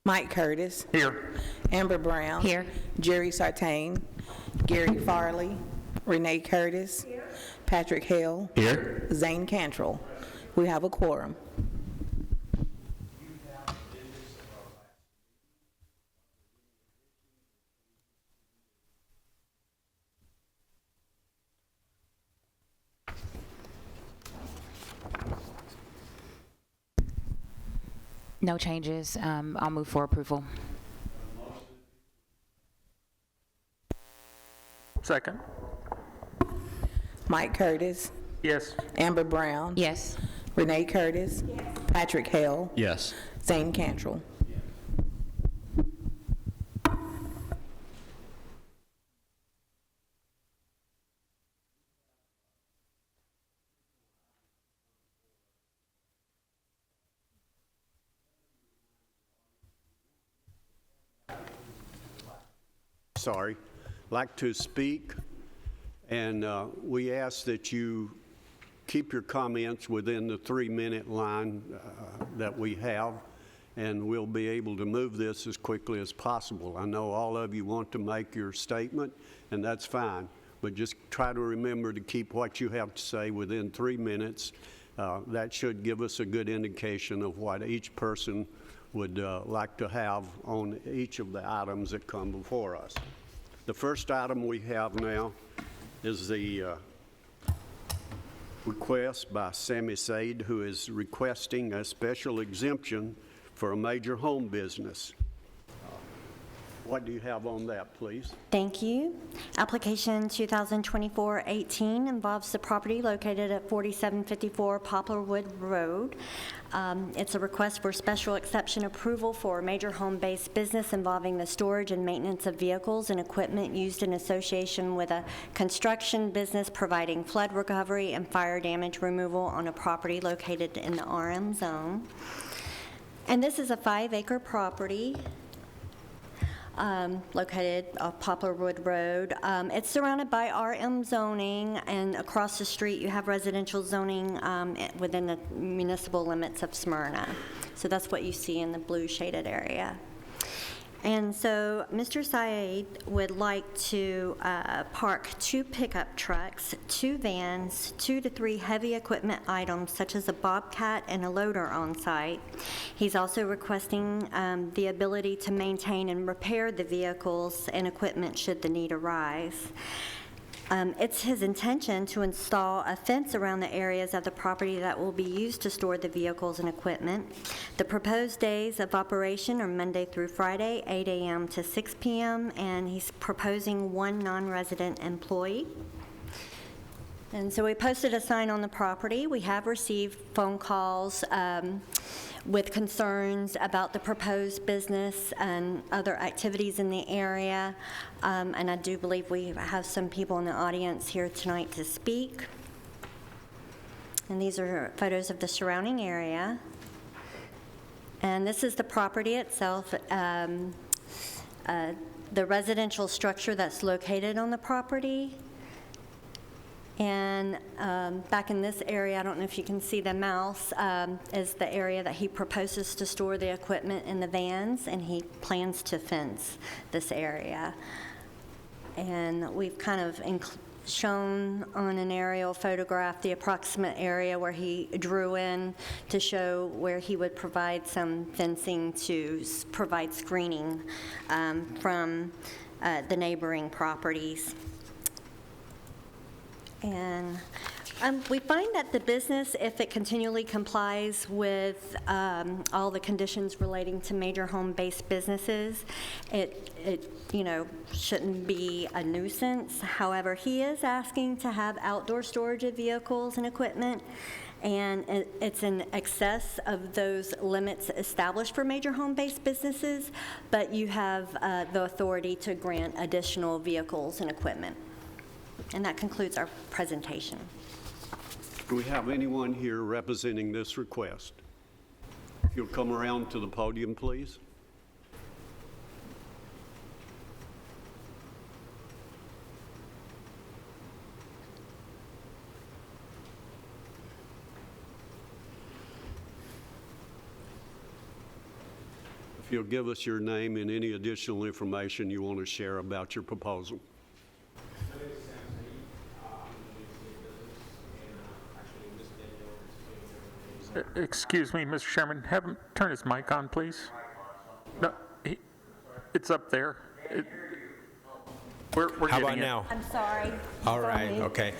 Mike Curtis. Here. Amber Brown. Here. Jerry Sartain. Gary Farley. Renee Curtis. Here. Patrick Hale. Here. Zane Cantrell. We have a quorum. No changes. I'll move for approval. Second. Mike Curtis. Yes. Amber Brown. Yes. Renee Curtis. Yes. Patrick Hale. Yes. Zane Cantrell. Like to speak, and we ask that you keep your comments within the 3-minute line that we have, and we'll be able to move this as quickly as possible. I know all of you want to make your statement, and that's fine, but just try to remember to keep what you have to say within 3 minutes. That should give us a good indication of what each person would like to have on each of the items that come before us. The first item we have now is the request by Sammy K, who is requesting a special exemption for a major home business. What do you have on that, please? Thank you. Application 2024-18 involves the property located at 4754 Poplarwood Road. It's a request for special exception approval for a major home-based business involving the storage and maintenance of vehicles and equipment used in association with a construction business providing flood recovery and fire damage removal on a property located in the RM zone. And this is a 5-acre property located off Poplarwood Road. It's surrounded by RM zoning, and across the street you have residential zoning within the municipal limits of Smyrna. So that's what you see in the blue shaded area. And so Mr. Syed would like to park 2 pickup trucks, 2 vans, 2 to 3 heavy equipment items such as a bobcat and a loader on site. He's also requesting the ability to maintain and repair the vehicles and equipment should the need arise. It's his intention to install a fence around the areas of the property that will be used to store the vehicles and equipment. The proposed days of operation are Monday through Friday, 8 a.m. to 6 p.m., and he's proposing 1 non-resident employee. And so we posted a sign on the property. We have received phone calls with concerns about the proposed business and other activities in the area. And I do believe we have some people in the audience here tonight to speak. And these are photos of the surrounding area. And this is the property itself, the residential structure that's located on the property. And back in this area, I don't know if you can see the mouse, is the area that he proposes to store the equipment in the vans, and he plans to fence this area. And we've kind of shown on an aerial photograph the approximate area where he drew in to show where he would provide some fencing to provide screening from the neighboring properties. And we find that the business, if it continually complies with all the conditions relating to major home-based businesses, it shouldn't be a nuisance. However, he is asking to have outdoor storage of vehicles and equipment, and it's in excess of those limits established for major home-based businesses, but you have the authority to grant additional vehicles and equipment. And that concludes our presentation. Do we have anyone here representing this request? If you'll come around to the podium, please. If you'll give us your name and any additional information you want to share about your proposal. My name is Sam Saeed. I'm in the real estate business, and actually, Ms. Danielle is Excuse me, Mr. Chairman, have him turn his mic on, please. No, it's up there. We're How getting about it. now? I'm sorry. All right, okay.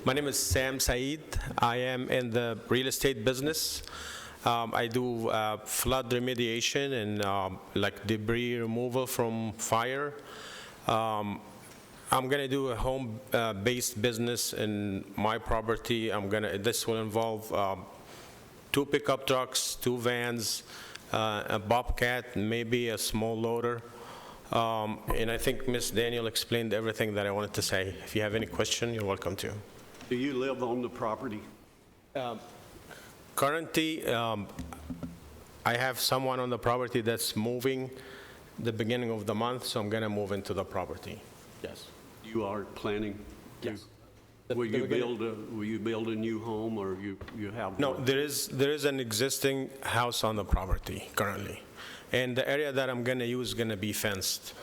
My name is Sam Saeed. I am in the real estate business. I do flood remediation and like debris removal from fire. I'm gonna do a home-based business in my property. This will involve 2 pickup trucks, 2 vans, a bobcat, maybe a small loader. And I think Ms. Daniel explained everything that I wanted to say. If you have any question, you're welcome to. Do you live on the property? Currently, I have someone on the property that's moving the beginning of the month, so I'm gonna move into the property. Yes. You are planning to? Yes. Will you build a new home, or you have No, one? there is an existing house on the property currently. And the area that I'm gonna use is gonna be fenced.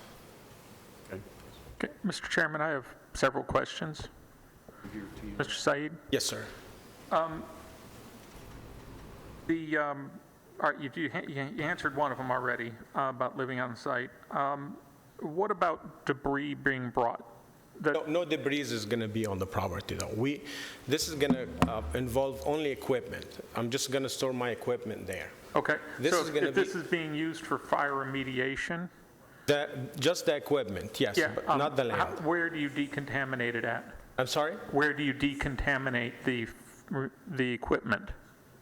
Okay. Okay, Mr. Chairman, I have several questions. Here to you. Mr. Said, Yes, sir. all right, you answered one of them already about living on site. What about debris being brought? No debris is gonna be on the property, though. This is gonna involve only equipment. I'm just gonna store my equipment there. Okay, This so is gonna if be- this is being used for fire remediation? Just the equipment, yes, Yeah. but not the land. Where do you decontaminate it at? I'm sorry? Where do you decontaminate the equipment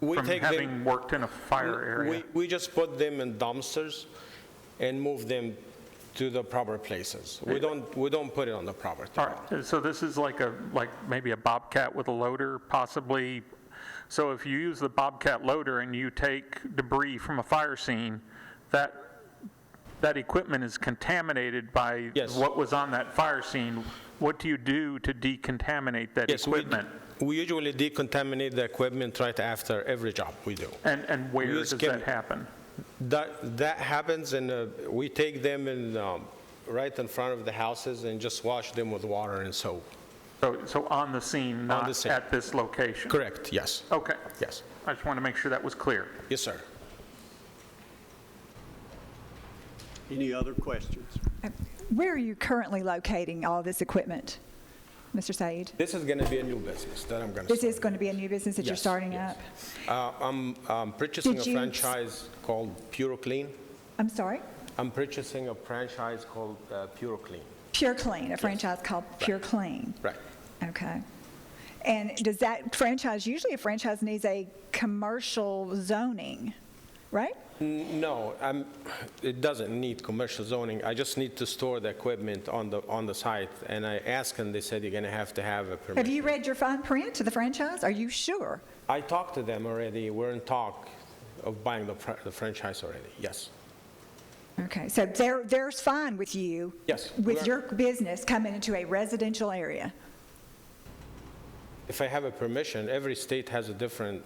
We from take having them- worked in a fire area? We just put them in dumpsters and move them to the proper places. We don't put it on the property. All right, so this is like maybe a Bobcat with a loader, possibly. So if you use the Bobcat loader and you take debris from a fire scene, that equipment is contaminated by Yes. what was on that fire scene. What do you do to decontaminate that Yes, equipment? we usually decontaminate the equipment right after every job we do. And where use does chem- that happen? That happens, and we take them in right in front of the houses and just wash them with water and soap. So on the scene, the not scene. at this location? Correct, yes. Okay. Yes. I just want to make sure that was clear. Yes, sir. Any other questions? Where are you currently locating all this equipment, Mr. Said? This is going to be a new business that I'm going to This start. is going to be a new business that you're Yes, starting yes. up? I'm purchasing Did a you- franchise called Pure Clean. I'm sorry? I'm purchasing a franchise called Pure Clean. Pure Clean, a franchise called Pure Clean. Right. Okay. And does that franchise, usually a franchise needs a commercial zoning, right? No, it doesn't need commercial zoning. I just need to store the equipment on the site. And I asked, and they said you're going to have a permit. Have you read your fine print to the franchise? Are you sure? I talked to them already. We're in talk of buying the franchise already. Yes. Okay, so they're fine with you? Yes, With we're- your business coming into a residential area? If I have a permission, every state has a different.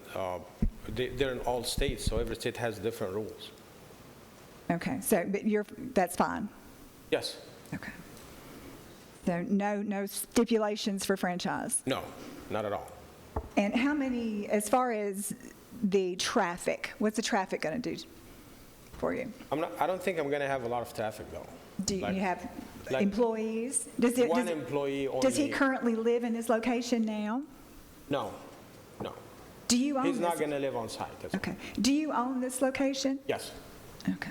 They're in all states, so every state has different rules. Okay, so, but that's fine? Yes. Okay. So no stipulations for franchise? No, not at all. And how many, as far as the traffic, what's the traffic going to do for you? I don't think I'm going to have a lot of traffic, though. Do you Like- have like employees? one employee Does he only. currently live in this location now? No, no. Do you own this? He's not going to live on site. That's all. Okay. Do you own this location? Yes, Okay.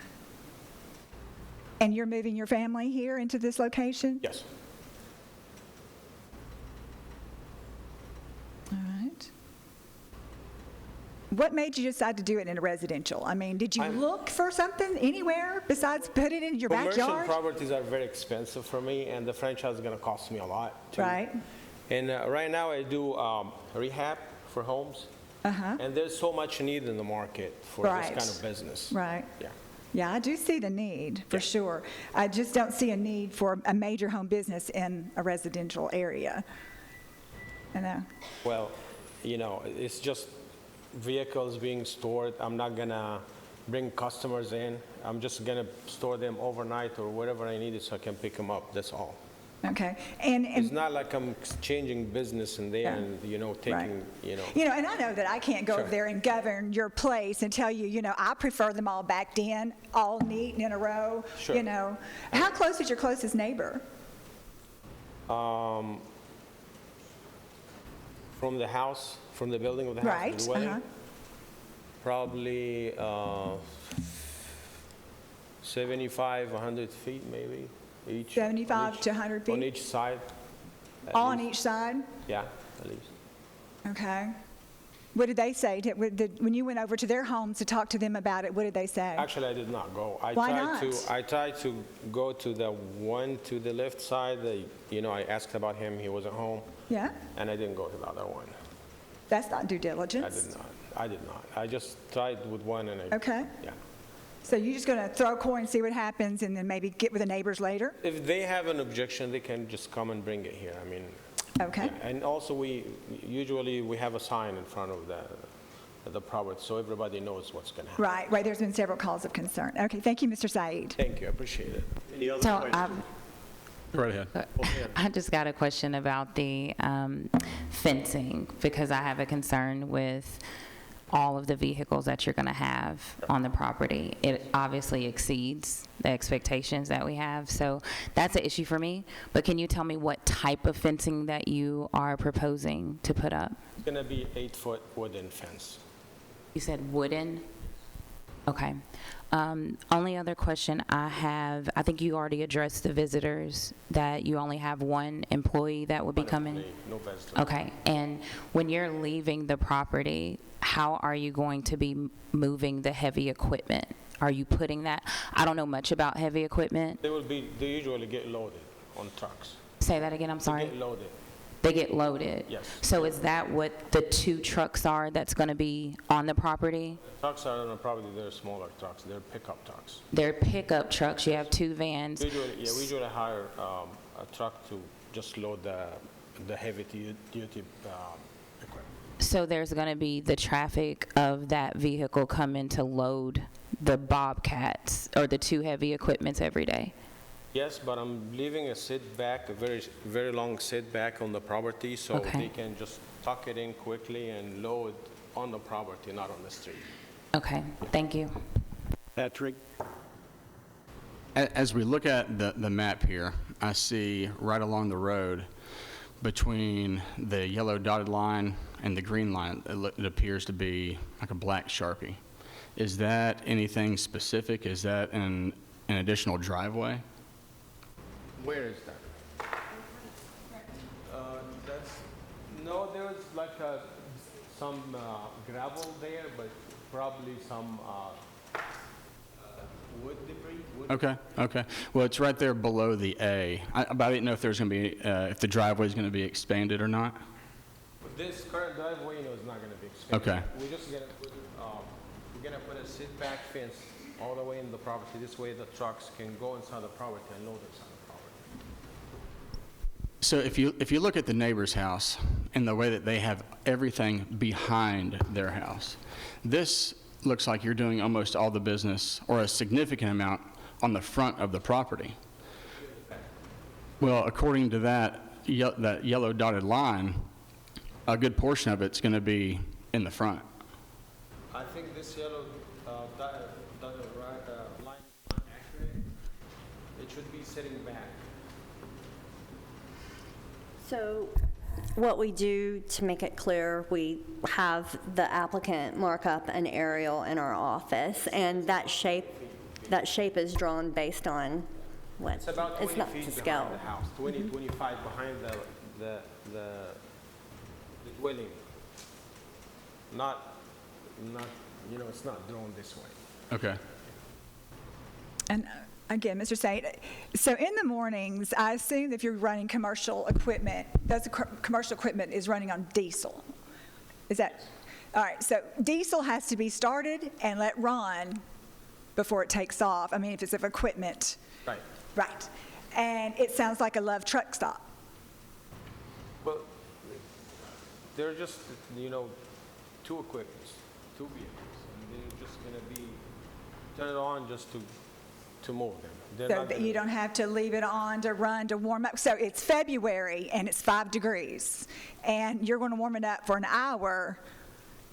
And you're moving your family here into this location? yes. All right. What made you decide to do it in a residential? I mean, did you look for something anywhere besides put it in your Commercial backyard? properties are very expensive for me, and the franchise is going to cost me a lot, too. Right. And right now, I do rehab for homes. Uh-huh. And there's so much need in the market for Right. this kind of business. Right. Yeah. Yeah, I do see the need, for Yeah. sure. I just don't see a need for a major home business in a residential area. I know. Well, it's just vehicles being stored. I'm not gonna bring customers in. I'm just gonna store them overnight or wherever I need it so I can pick them up, that's all. Okay, It's and, not like I'm changing business in there Yeah. and, right. taking, and I know that I can't go over Sure. there and govern your place and tell you, I prefer them all backed in, all neat and in a row, Sure. How close is your closest neighbor? From the house, from the building of the house, Right, the dwelling, uh-huh. probably 75, 100 feet maybe, each. 75 to 100 feet? On each side. at All on least. each side? Yeah, at least. Okay. What did they say? When you went over to their homes to talk to them about it, what did they say? Actually, I did not go. Why not? I tried to go to the one to the left side. I asked about him. He wasn't home, Yeah? and I didn't go to the other one. That's not due I diligence. did not. I did not. I just tried with one, and I. Okay. Yeah. So you're just going to throw a coin, see what happens, and then maybe get with the neighbors later? If they have an objection, they can just come and bring it here. I mean. Okay. Yeah, and also, we have a sign in front of the property, so everybody knows what's going to happen. Right, there's been several calls of concern. Okay, thank you, Mr. Said. Thank you, I appreciate it. Any other So questions? Go right ahead. I just got a question about the fencing, because I have a concern with all of the vehicles that you're going to have on the property. It obviously exceeds the expectations that we have, so that's an issue for me. But can you tell me what type of fencing that you are proposing to put up? It's going to be 8-foot wooden fence. You said wooden? Okay. Only other question I have, I think you already addressed the visitors, that you only have one employee that will be coming? No visitors. Okay, and when you're leaving the property, how are you going to be moving the heavy equipment? Are you putting that, I don't know much about heavy equipment. They usually get loaded on trucks. Say that again, I'm They sorry. get loaded. They get loaded? Yes. So is that what the 2 trucks are that's going to be on the property? Trucks are on the property, they're smaller trucks, they're pickup trucks. They're pickup trucks, you have 2 vans. We usually hire a truck to just load the heavy duty equipment. So there's going to be the traffic of that vehicle coming to load the Bobcats or the 2 heavy equipments every day? Yes, but I'm leaving a setback, a very, very long setback on the property, so Okay. they can just tuck it in quickly and load on the property, not on the street. Okay, thank you. Patrick? As we look at the map here, I see right along the road between the yellow dotted line and the green line, it appears to be like a black Sharpie. Is that anything specific? Is that an additional driveway? Where is that? No, there was like some gravel there, but probably some wood debris. Okay. Well, it's right there below the A. But I didn't know if there's going to be, if the driveway is going to be expanded or not. This current driveway, is not going to be expanded. Okay. We're just going to put, a sit-back fence all the way in the property. This way the trucks can go inside the property and load inside the property. So if you look at the neighbor's house and the way that they have everything behind their house, this looks like you're doing almost all the business, or a significant amount, on the front of the property. Well, according to that yellow dotted line, a good portion of it's going to be in the front. I think this yellow dotted line is not accurate. It should be sitting back. So what we do to make it clear, we have the applicant mark up an aerial in our office, and that shape is drawn based on what? It's about 20 not feet to behind scale. the house, 20, 25 behind the dwelling. Not, it's not drawn this way. Okay. And again, Mr. Said, so in the mornings, I assume that if you're running commercial equipment, commercial equipment is running on diesel. Is that, all right, so diesel has to be started and let run before it takes off. I mean, if it's of equipment. Right. Right. And it sounds like a Love truck stop. Well, they're just, 2 equipments, 2 vehicles, and they're just going to be turn it on just to move them. They're So not that gonna- you don't have to leave it on to run to warm up. So it's February and it's 5 degrees, and you're going to warm it up for an hour,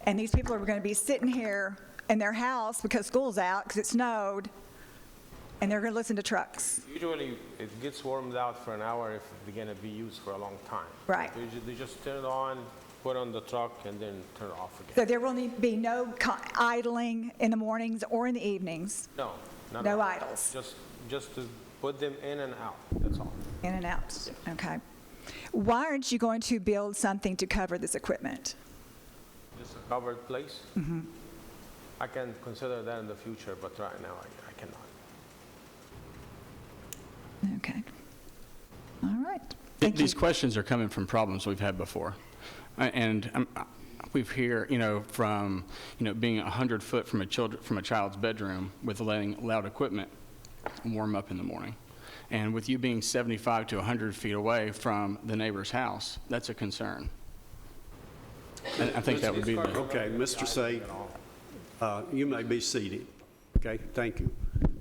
and these people are going to be sitting here in their house because school's out, because it snowed, and they're going to listen to trucks. Usually, it gets warmed out for an hour if it's going to be used for a long time. Right. They just turn it on, put it on the truck, and then turn it off again. So there will be no idling in the mornings or in the evenings, No, not no at all. idles, Just to put them in and out, that's all. in and out. Okay. Why aren't you going to build something to cover this equipment? Just a covered place. I can consider that in the future, but right now I cannot. Okay. All right. Thank you. These questions are coming from problems we've had before. And we've hear, from, being 100 foot from a child's bedroom with letting loud equipment warm up in the morning. And with you being 75 to 100 feet away from the neighbor's house, that's a concern. And I think that would be the... Okay, Mr. Say, you may be seated. Okay, thank you.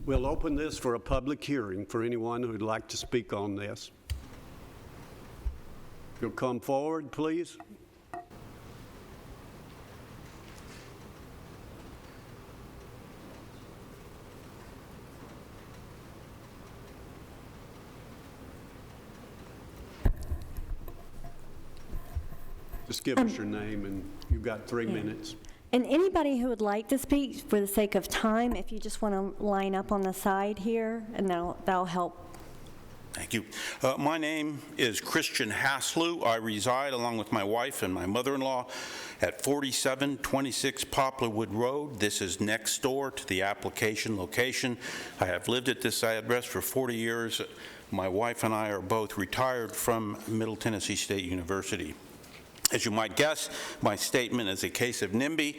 We'll open this for a public hearing for anyone who'd like to speak on this. You'll come forward, please. Just give us your name, and you've got 3 minutes. And anybody who would like to speak, for the sake of time, if you just want to line up on the side here, and that'll help. Thank you. My name is Christian Haslew. I reside, along with my wife and my mother-in-law, at 4726 Poplarwood Road. This is next door to the application location. I have lived at this address for 40 years. My wife and I are both retired from Middle Tennessee State University. As you might guess, my statement is a case of NIMBY.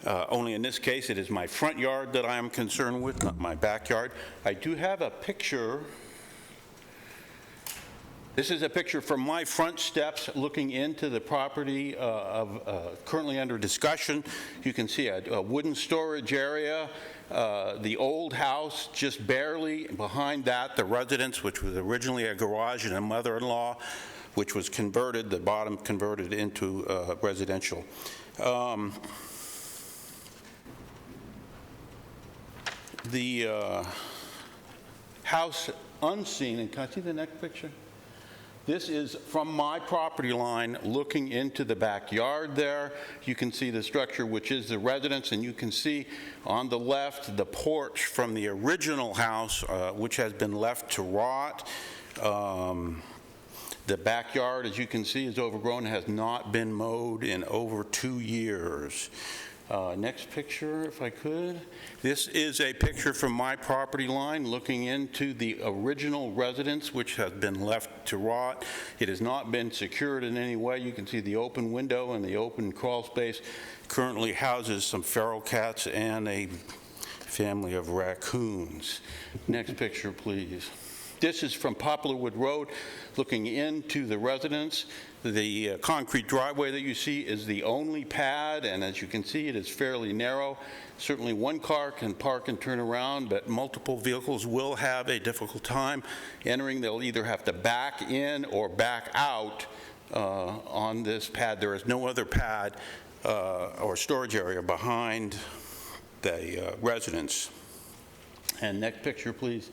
Only in this case, it is my front yard that I am concerned with, not my backyard. I do have a picture. This is a picture from my front steps looking into the property currently under discussion. You can see a wooden storage area, the old house just barely behind that, the residence, which was originally a garage and a mother-in-law, which was converted, the bottom converted into residential. The house unseen, and can I see the next picture? This is from my property line looking into the backyard there. You can see the structure, which is the residence, and you can see on the left the porch from the original house, which has been left to rot. The backyard, as you can see, is overgrown and has not been mowed in over 2 years. Next picture, if I could. This is a picture from my property line looking into the original residence, which has been left to rot. It has not been secured in any way. You can see the open window and the open crawl space currently houses some feral cats and a family of raccoons. Next picture, please. This is from Poplarwood Road, looking into the residence. The concrete driveway that you see is the only pad, and as you can see, it is fairly narrow. Certainly one car can park and turn around, but multiple vehicles will have a difficult time entering. They'll either have to back in or back out on this pad. There is no other pad or storage area behind the residence. And next picture, please.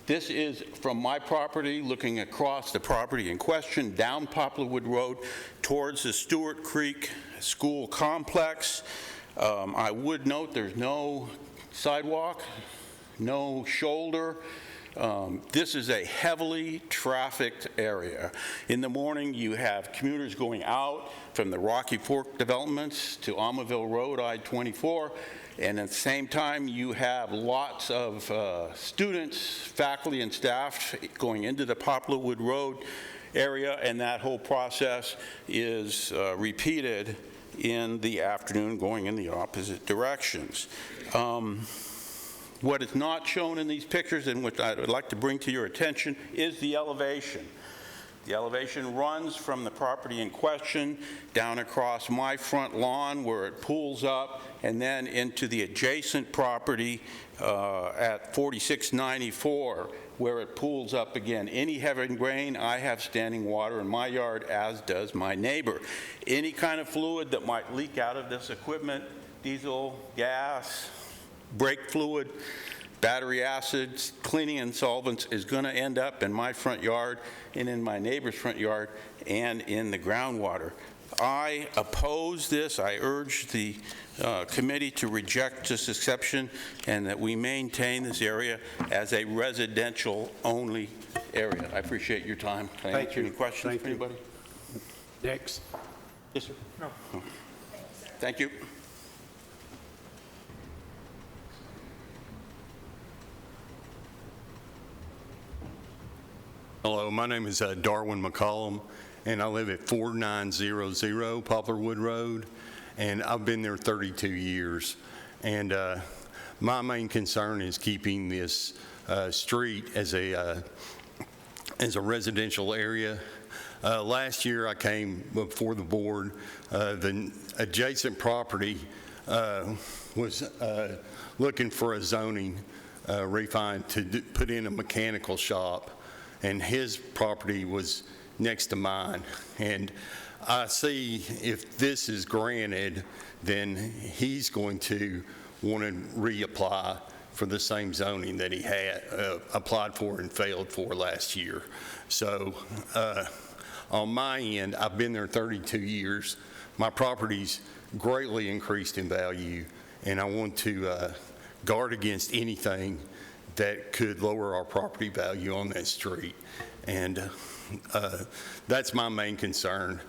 This is from my property, looking across the property in question, down Poplarwood Road, towards the Stewart Creek School Complex. I would note there's no sidewalk, no shoulder. This is a heavily trafficked area. In the morning, you have commuters going out from the Rocky Fork developments to Almaville Road, I-24. And at the same time, you have lots of students, faculty, and staff going into the Poplarwood Road area, and that whole process is repeated in the afternoon going in the opposite directions. What is not shown in these pictures, and which I would like to bring to your attention, is the elevation. The elevation runs from the property in question down across my front lawn where it pools up, and then into the adjacent property at 4694 where it pools up again. Any heavy rain, I have standing water in my yard, as does my neighbor. Any kind of fluid that might leak out of this equipment, diesel, gas, brake fluid, battery acids, cleaning and solvents, is going to end up in my front yard and in my neighbor's front yard and in the groundwater. I oppose this. I urge the committee to reject this exception and that we maintain this area as a residential-only area. I appreciate your time. Can I answer any questions for anybody? Next. Yes, sir. No. Thank you. Hello, my name is Darwin McCollum, and I live at 4900 Poplarwood Road, and I've been there 32 years. And my main concern is keeping this street as a residential area. Last year, I came before the board. The adjacent property was looking for a zoning refine to put in a mechanical shop, and his property was next to mine. And I see if this is granted, then he's going to want to reapply for the same zoning that he had applied for and failed for last year. So on my end, I've been there 32 years. My property's greatly increased in value, and I want to guard against anything that could lower our property value on that street. And that's my main concern.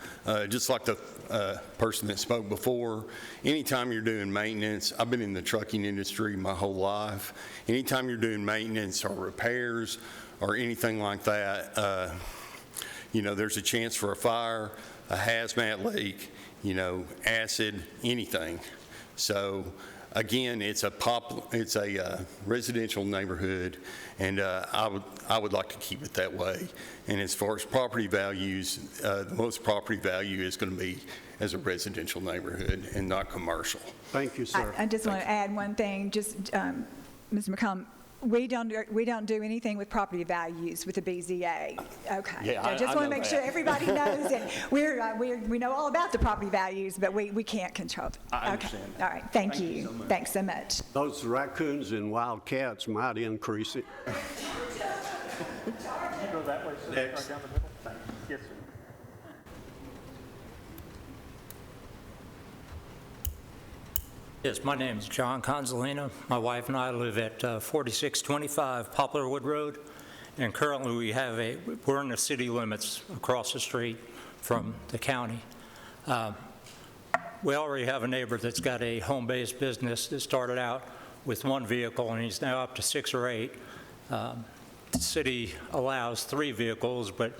Just like the person that spoke before, anytime you're doing maintenance, I've been in the trucking industry my whole life. Anytime you're doing maintenance or repairs or anything like that, you know, there's a chance for a fire, a hazmat leak, you know, acid, anything. So again, it's a residential neighborhood, and I would like to keep it that way. And as far as property values, the most property value is going to be as a residential neighborhood and not commercial. Thank you, sir. I just want to add one thing, just, Mr. McCollum, we don't do anything with property values with the BZA. Okay. Yeah, I just want to make sure that. everybody knows, and we know all about the property values, but we can't control it. I understand Okay. that. All right. Thank you. Thanks so much. Those raccoons and wild cats might increase it. You go that way, sir, Next. right down the middle. Thank you. Yes, sir. Yes, my name is John Gonzalez. My wife and I live at 4625 Poplarwood Road, and currently we're in the city limits across the street from the county. We already have a neighbor that's got a home-based business that started out with one vehicle, and he's now up to 6 or 8. The city allows 3 vehicles, but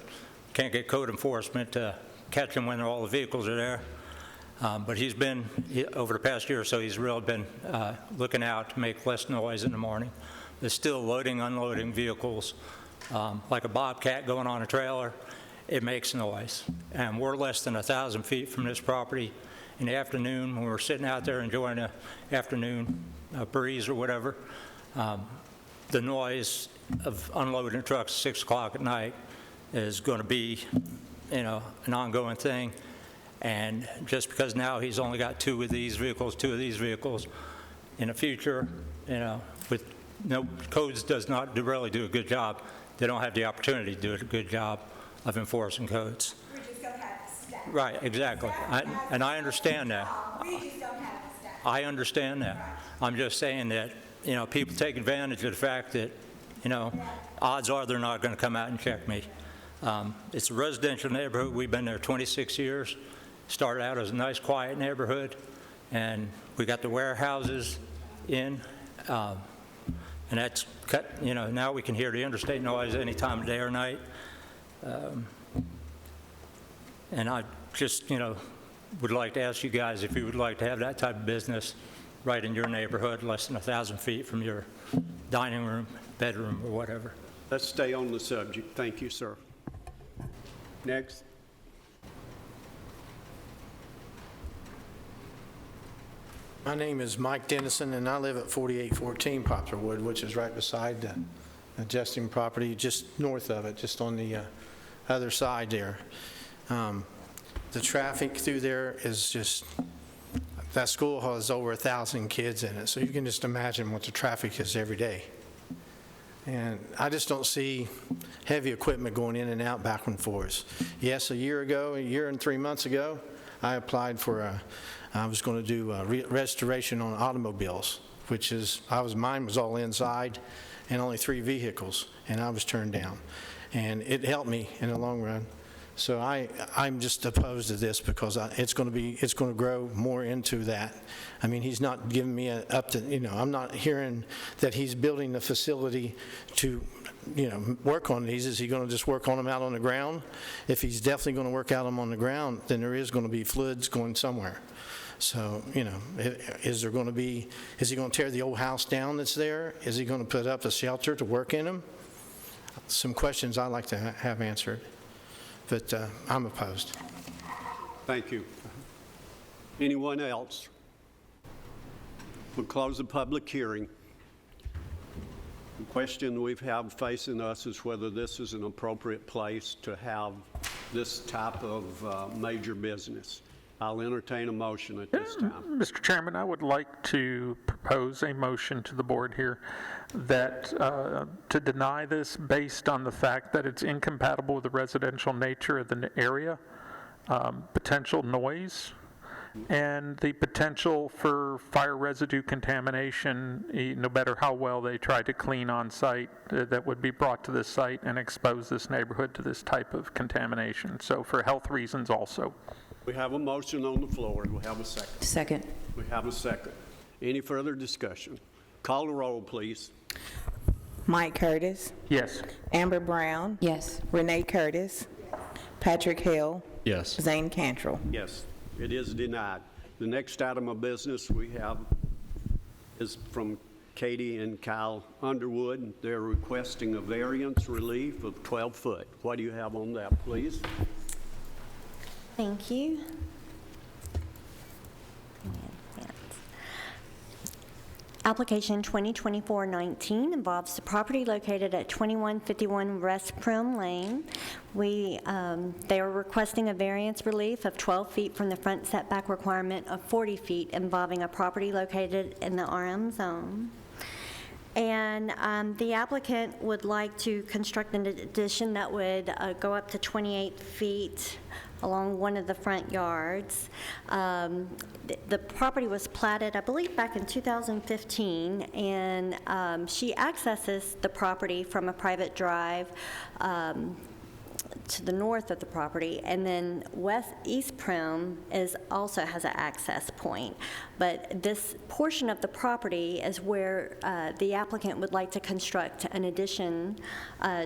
can't get code enforcement to catch them when all the vehicles are there. But he's been, over the past year or so, he's really been looking out to make less noise in the morning. They're still loading, unloading vehicles. Like a bobcat going on a trailer, it makes noise. And we're less than 1,000 feet from this property. In the afternoon, when we're sitting out there enjoying an afternoon breeze or whatever, the noise of unloading trucks at 6 o'clock at night is going to be, you know, an ongoing thing. And just because now he's only got 2 of these vehicles, in the future, you know, with no codes does not really do a good job. They don't have the opportunity to do a good job of enforcing codes. We just don't have the staff. Right, exactly. And I understand that. We just don't have the staff. I understand that. I'm just saying that, you know, people take advantage of the fact that, you know, odds are they're not going to come out and check me. It's a residential neighborhood. We've been there 26 years. Started out as a nice, quiet neighborhood, and we got the warehouses in, and that's cut, you know, now we can hear the interstate noise any time of day or night. And I just, you know, would like to ask you guys if you would like to have that type of business right in your neighborhood, less than 1,000 feet from your dining room, bedroom, or whatever. Let's stay on the subject. Thank you, sir. Next. My name is Mike Dennison, and I live at 4814 Poplarwood, which is right beside the adjacent property, just north of it, just on the other side there. The traffic through there is just, that school has over 1,000 kids in it, so you can just imagine what the traffic is every day. And I just don't see heavy equipment going in and out back and forth. Yes, a year and 3 months ago, I applied for I was going to do restoration on automobiles, which is, mine was all inside and only 3 vehicles, and I was turned down. And it helped me in the long run. So I'm just opposed to this because it's going to grow more into that. I mean, he's not giving me I'm not hearing that he's building the facility to, work on these. Is he going to just work on them out on the ground? If he's definitely going to work out them on the ground, then there is going to be fluids going somewhere. So, is he going to tear the old house down that's there? Is he going to put up a shelter to work in them? Some questions I'd like to have answered. But I'm opposed. Thank you. Anyone else? We'll close the public hearing. The question we have facing us is whether this is an appropriate place to have this type of major business. I'll entertain a motion at this time. Mr. Chairman, I would like to propose a motion to the board here that to deny this based on the fact that it's incompatible with the residential nature of the area, potential noise, and the potential for fire residue contamination, no matter how well they try to clean on site, that would be brought to this site and expose this neighborhood to this type of contamination. So for health reasons also. We have a motion on the floor. Do we have a second? Second. We have a second. Any further discussion? Call the roll, please. Mike Curtis, Yes. Amber Brown, Yes. Renee Curtis, Patrick Hill, Yes. Zane Cantrell. Yes, it is denied. The next item of business we have is from Katie and Kyle Underwood. They're requesting a variance relief of 12 foot. What do you have on that, please? Thank you. Application 2024-19 involves the property located at 2151 West Prim Lane. They are requesting a variance relief of 12 feet from the front setback requirement of 40 feet involving a property located in the RM zone. And the applicant would like to construct an addition that would go up to 28 feet along one of the front yards. The property was platted, I believe, back in 2015, and she accesses the property from a private drive to the north of the property, and then East Prim also has an access point. But this portion of the property is where the applicant would like to construct an addition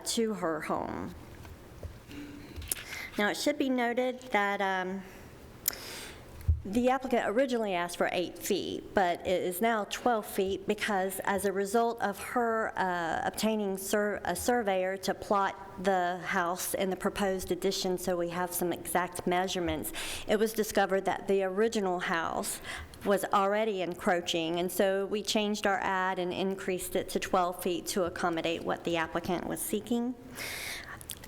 to her home. Now, it should be noted that the applicant originally asked for 8 feet, but it is now 12 feet because as a result of her obtaining a surveyor to plot the house in the proposed addition so we have some exact measurements, it was discovered that the original house was already encroaching, and so we changed our ad and increased it to 12 feet to accommodate what the applicant was seeking.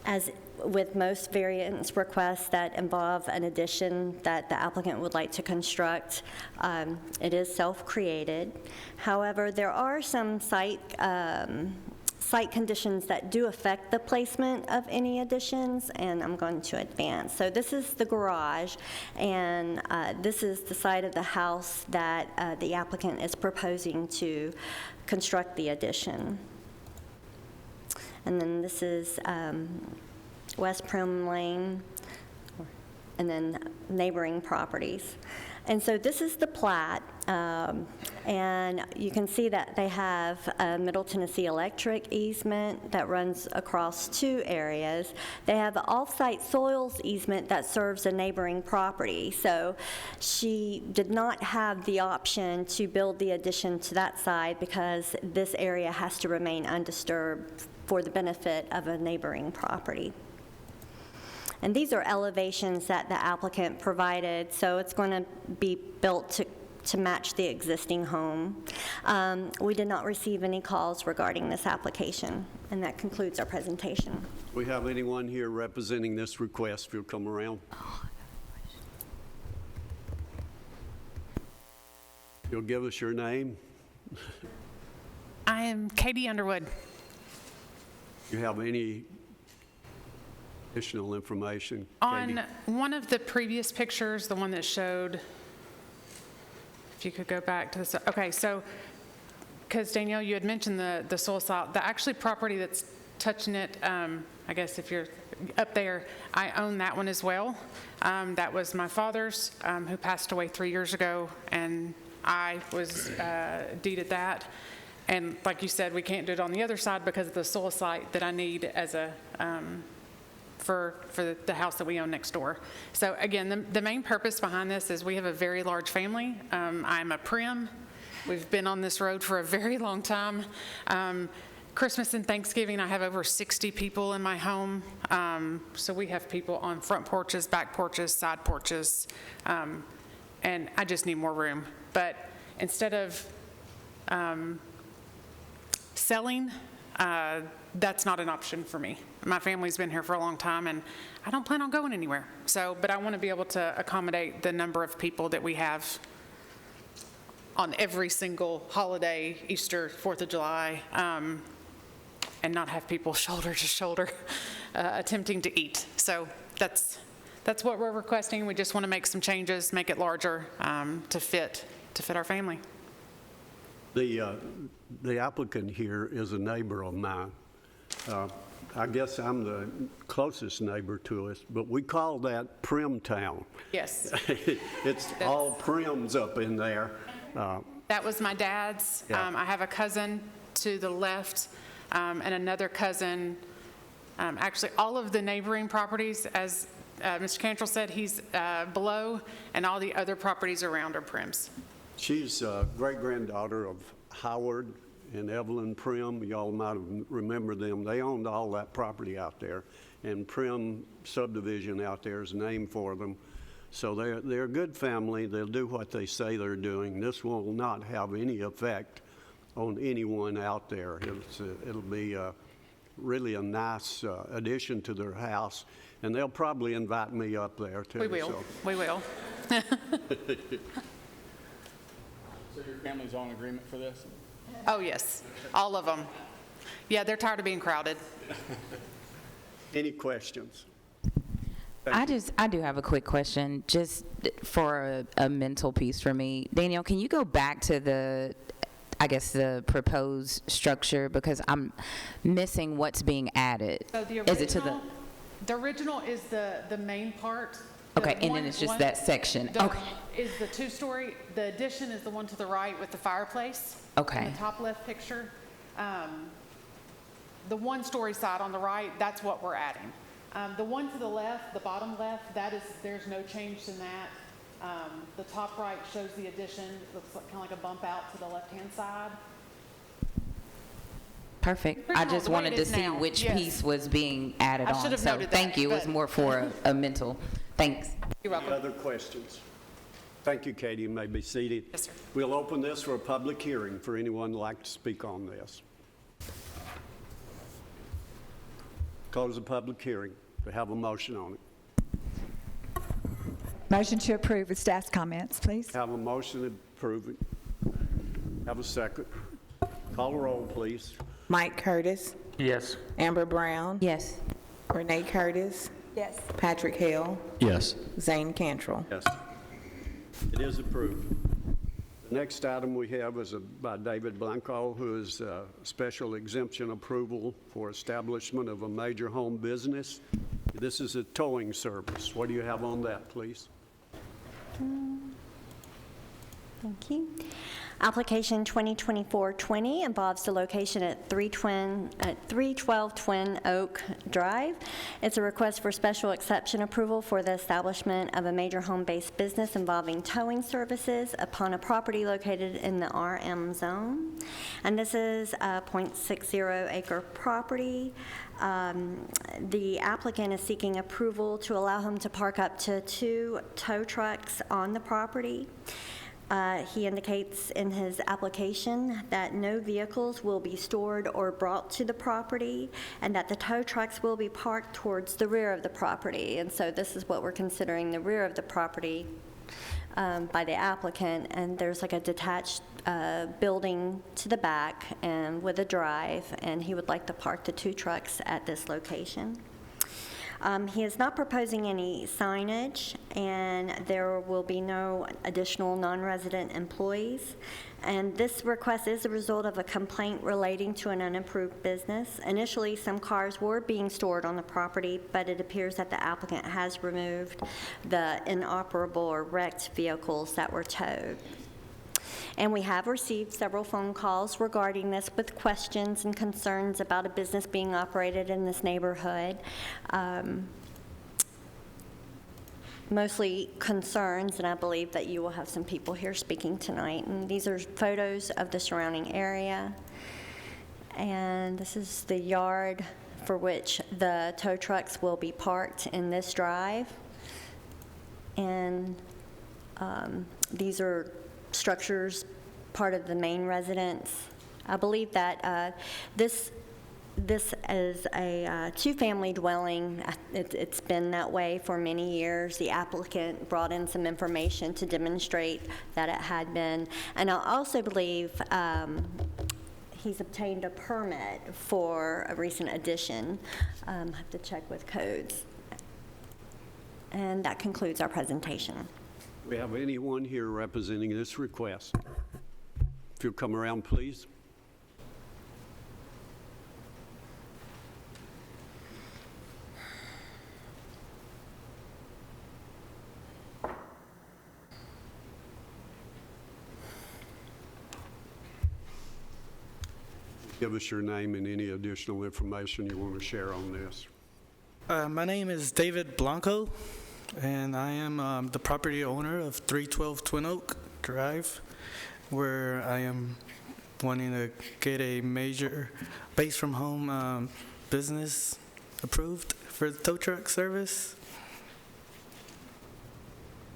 As with most variance requests that involve an addition that the applicant would like to construct, it is self-created. However, there are some site conditions that do affect the placement of any additions, and I'm going to advance. So this is the garage, and this is the side of the house that the applicant is proposing to construct the addition. And then this is West Prim Lane, and then neighboring properties. And so this is the plat, and you can see that they have a Middle Tennessee Electric easement that runs across 2 areas. They have an off-site soils easement that serves a neighboring property. So she did not have the option to build the addition to that side because this area has to remain undisturbed for the benefit of a neighboring property. And these are elevations that the applicant provided, so it's going to be built to match the existing home. We did not receive any calls regarding this application, and that concludes our presentation. We have anyone here representing this request? If you'll come around. You'll give us your name. I am Katie Underwood. You have any additional information? On Katie? one of the previous pictures, the one that showed, if you could go back to this, okay, so, because Danielle, you had mentioned the soil salt, the actually property that's touching it, I guess if you're up there, I own that one as well. That was my father's, who passed away 3 years ago, and I was deeded that. And like you said, we can't do it on the other side because of the soil site that I need as a, for the house that we own next door. So again, the main purpose behind this is we have a very large family. I'm a prim. We've been on this road for a very long time. Christmas and Thanksgiving, I have over 60 people in my home. So we have people on front porches, back porches, side porches, and I just need more room. But instead of selling, that's not an option for me. My family's been here for a long time, and I don't plan on going anywhere. So, but I want to be able to accommodate the number of people that we have on every single holiday, Easter, 4th of July, and not have people shoulder to shoulder attempting to eat. So that's what we're requesting. We just want to make some changes, make it larger to fit our family. The applicant here is a neighbor of mine. I guess I'm the closest neighbor to us, but we call that Prim Town. Yes. It's all Prims up in there. That was my dad's. Yeah. I have a cousin to the left and another cousin. Actually, all of the neighboring properties, as Mr. Cantrell said, he's below, and all the other properties around are Prims. She's great-granddaughter of Howard and Evelyn Prim. Y'all might remember them. They owned all that property out there, and Prim subdivision out there is named for them. So they're a good family. They'll do what they say they're doing. This will not have any effect on anyone out there. It'll be really a nice addition to their house, and they'll probably invite me up there too. We will. So. We will. So your family's all in agreement for this? Oh, yes. All of them. Yeah, they're tired of being crowded. Any questions? I do have a quick question, just for a mental piece for me. Danielle, can you go back to the proposed structure, because I'm missing what's being added. So the original is the main part. Okay, and then it's just that section. Okay. Is the two-story. The addition is the one to the right with the fireplace. Okay. In the top left picture. The one-story side on the right, that's what we're adding. The one to the left, the bottom left, there's no change in that. The top right shows the addition. It looks like, kind of like a bump out to the left-hand side. Perfect. I just wanted to see which piece was being added on. I should have so noted thank that, you. It was more for a mental. Thanks. You're welcome. Any other questions? Thank you, Katie. You may be seated. Yes, sir. We'll open this for a public hearing for anyone who'd like to speak on this. Close the public hearing. We have a motion on it. Motion to approve with staff's comments, please. Have a motion to approve it. Have a second. Call the roll, please. Mike Curtis, Yes. Amber Brown, Yes. Renee Curtis, Yes. Patrick Hill, Yes. Zane Cantrell. Yes. It is approved. The next item we have is by David Blanco, who is special exemption approval for establishment of a major home business. This is a towing service. What do you have on that, please? Thank you. Application 2024-20 involves the location at 312 Twin Oak Drive. It's a request for special exception approval for the establishment of a major home-based business involving towing services upon a property located in the RM zone. And this is a .60 acre property. The applicant is seeking approval to allow him to park up to 2 tow trucks on the property. He indicates in his application that no vehicles will be stored or brought to the property, and that the tow trucks will be parked towards the rear of the property. And so this is what we're considering the rear of the property by the applicant, and there's like a detached building to the back and with a drive, and he would like to park the 2 trucks at this location. He is not proposing any signage, and there will be no additional non-resident employees. And this request is a result of a complaint relating to an unapproved business. Initially, some cars were being stored on the property, but it appears that the applicant has removed the inoperable or wrecked vehicles that were towed. And we have received several phone calls regarding this with questions and concerns about a business being operated in this neighborhood. Mostly concerns, and I believe that you will have some people here speaking tonight. And these are photos of the surrounding area. And this is the yard for which the tow trucks will be parked in this drive. And these are structures part of the main residence. I believe that this is a 2-family dwelling. It's been that way for many years. The applicant brought in some information to demonstrate that it had been. And I also believe he's obtained a permit for a recent addition. I have to check with codes. And that concludes our presentation. Do we have anyone here representing this request? If you'll come around, please. Give us your name and any additional information you want to share on this. My name is David Blanco, and I am the property owner of 312 Twin Oak Drive, where I am wanting to get a major base-from-home business approved for the tow truck service.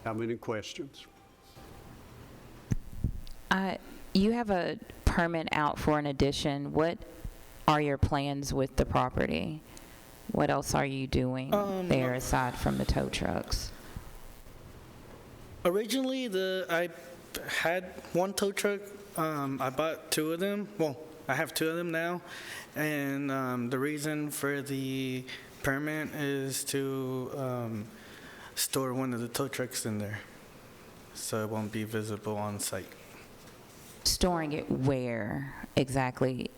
Have any questions? You have a permit out for an addition. What are your plans with the property? What else are you doing there aside from the tow trucks? Originally, I had 1 tow truck. I bought 2 of them. Well, I have 2 of them now. And the reason for the permit is to store one of the tow trucks in there, so it won't be visible on site. Storing it where exactly?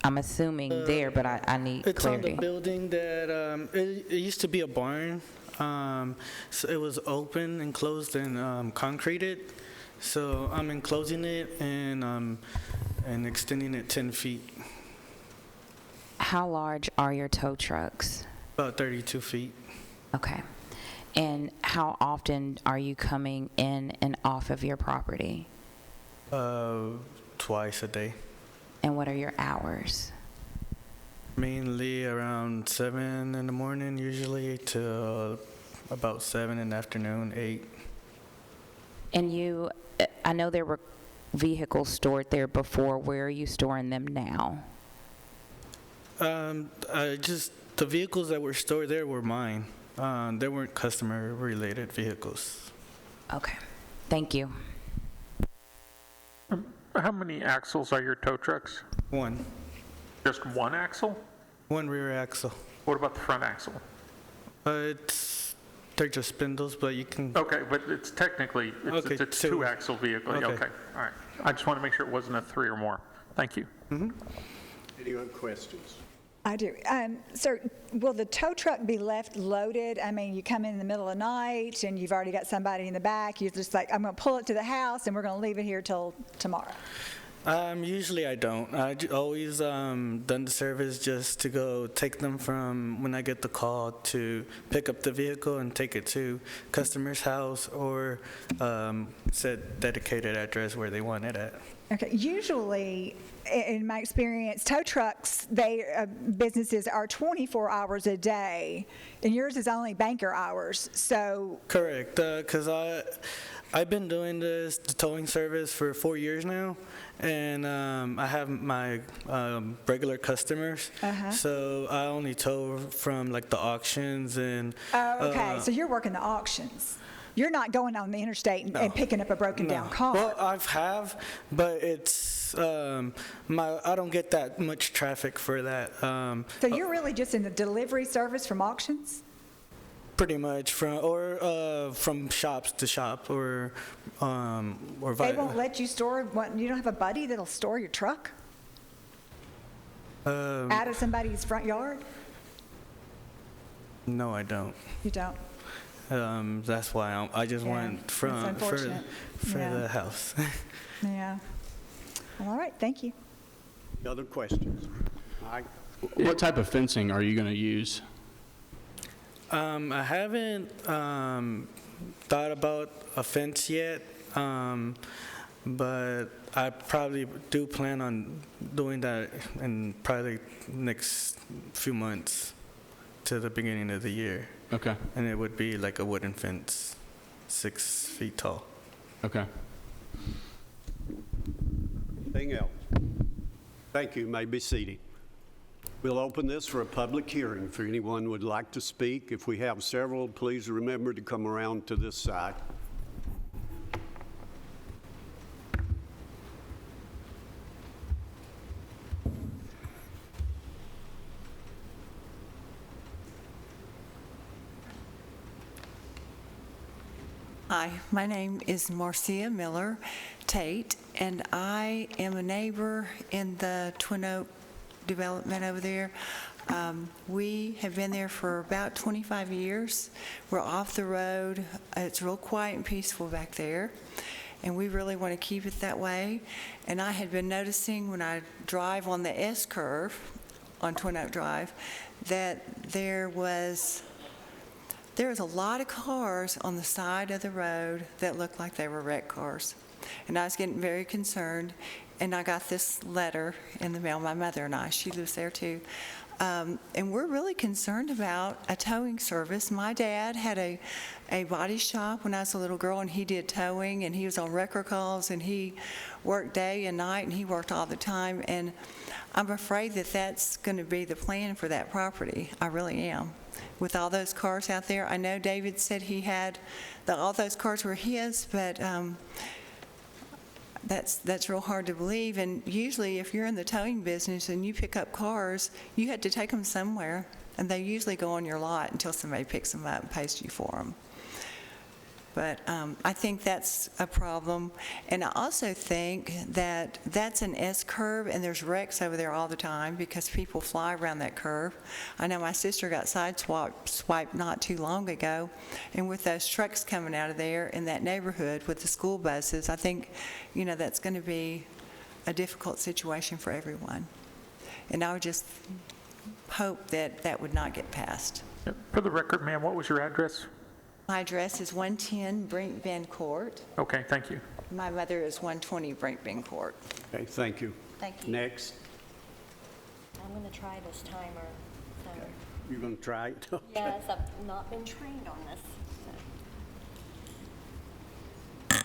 I'm assuming there, but I need it's clarity. On the building that it used to be a barn. So it was open and closed and concreted. So I'm enclosing it and extending it 10 feet. How large are your tow trucks? About 32 feet. Okay. And how often are you coming in and off of your property? Twice a day. And what are your hours? Mainly around 7 in the morning, usually, to about 7 in the afternoon, 8. And I know there were vehicles stored there before. Where are you storing them now? The vehicles that were stored there were mine. They weren't customer-related vehicles. Okay. Thank you. How many axles are your tow trucks? 1. Just 1 axle? 1 rear axle. What about the front axle? They're just spindles, but you can... Okay, but it's technically, it's a 2-axle vehicle. Okay, all right. I just want to make sure it wasn't a 3 or more. Thank you. Any other questions? I do. Sir, will the tow truck be left loaded? I mean, you come in the middle of the night and you've already got somebody in the back. You're just like, I'm going to pull it to the house and we're going to leave it here till tomorrow. Usually I don't. Always done the service just to go take them from when I get the call to pick up the vehicle and take it to customer's house or set dedicated address where they want it at. Okay, usually, in my experience, tow trucks, businesses are 24 hours a day, and yours is only banker hours, so. Correct, because I've been doing the towing service for 4 years now, and I have my regular customers, so I only tow from like the auctions and. Oh, okay, so you're working the auctions. You're not going on the interstate and picking up a broken down car. Well, but it's I don't get that much traffic for that. So you're really just in the delivery service from auctions? Pretty much from shops to shop or They won't let you store. You don't have a buddy that'll store your truck out of somebody's front yard? No, I don't. You don't. That's why I just went for the house. Yeah. Well, all right. Thank you. Other questions? What type of fencing are you going to use? I haven't thought about a fence yet, but I probably do plan on doing that in probably next few months to the beginning of the year. Okay. And it would be like a wooden fence, 6 feet tall. Okay. Anything else? Thank you. You may be seated. We'll open this for a public hearing. If anyone would like to speak, if we have several, please remember to come around to this side. Hi, my name is Marcia Miller Tate, and I am a neighbor in the Twin Oak development over there. We have been there for about 25 years. We're off the road. It's real quiet and peaceful back there, and we really want to keep it that way. And I had been noticing when I drive on the S-curve on Twin Oak Drive that there's a lot of cars on the side of the road that looked like they were wrecked cars. And I was getting very concerned, and I got this letter in the mail, my mother and I, she lives there too. And we're really concerned about a towing service. My dad had a body shop when I was a little girl, and he did towing, and he was on record calls, and he worked day and night, and he worked all the time. And I'm afraid that that's going to be the plan for that property. I really am. With all those cars out there, I know David said he had, all those cars were his, but that's real hard to believe. And usually if you're in the towing business and you pick up cars, you had to take them somewhere, and they usually go on your lot until somebody picks them up and pays you for them. But I think that's a problem. And I also think that that's an S-curve, and there's wrecks over there all the time because people fly around that curve. I know my sister got sideswiped not too long ago, and with those trucks coming out of there in that neighborhood with the school buses, I think, that's going to be a difficult situation for everyone. And I would just hope that that would not get passed. For the record, ma'am, what was your address? My address is 110 Brinkben Court. Okay, thank you. My mother is 120 Brinkben Court. Okay, thank you. Thank you. Next. I'm going to try this timer. So. You're going to try it? Okay. Yes, I've not been trained on this.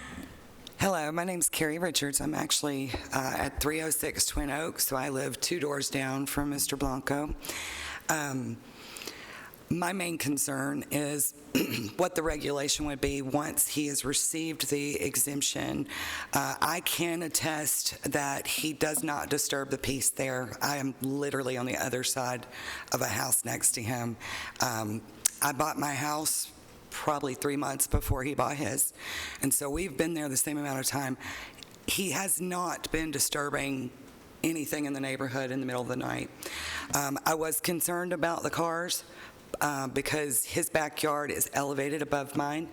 Hello, my name's Carrie Richards. I'm actually at 306 Twin Oaks, so I live 2 doors down from Mr. Blanco. My main concern is what the regulation would be once he has received the exemption. I can attest that he does not disturb the peace there. I am literally on the other side of a house next to him. I bought my house probably 3 months before he bought his, and so we've been there the same amount of time. He has not been disturbing anything in the neighborhood in the middle of the night. I was concerned about the cars because his backyard is elevated above mine,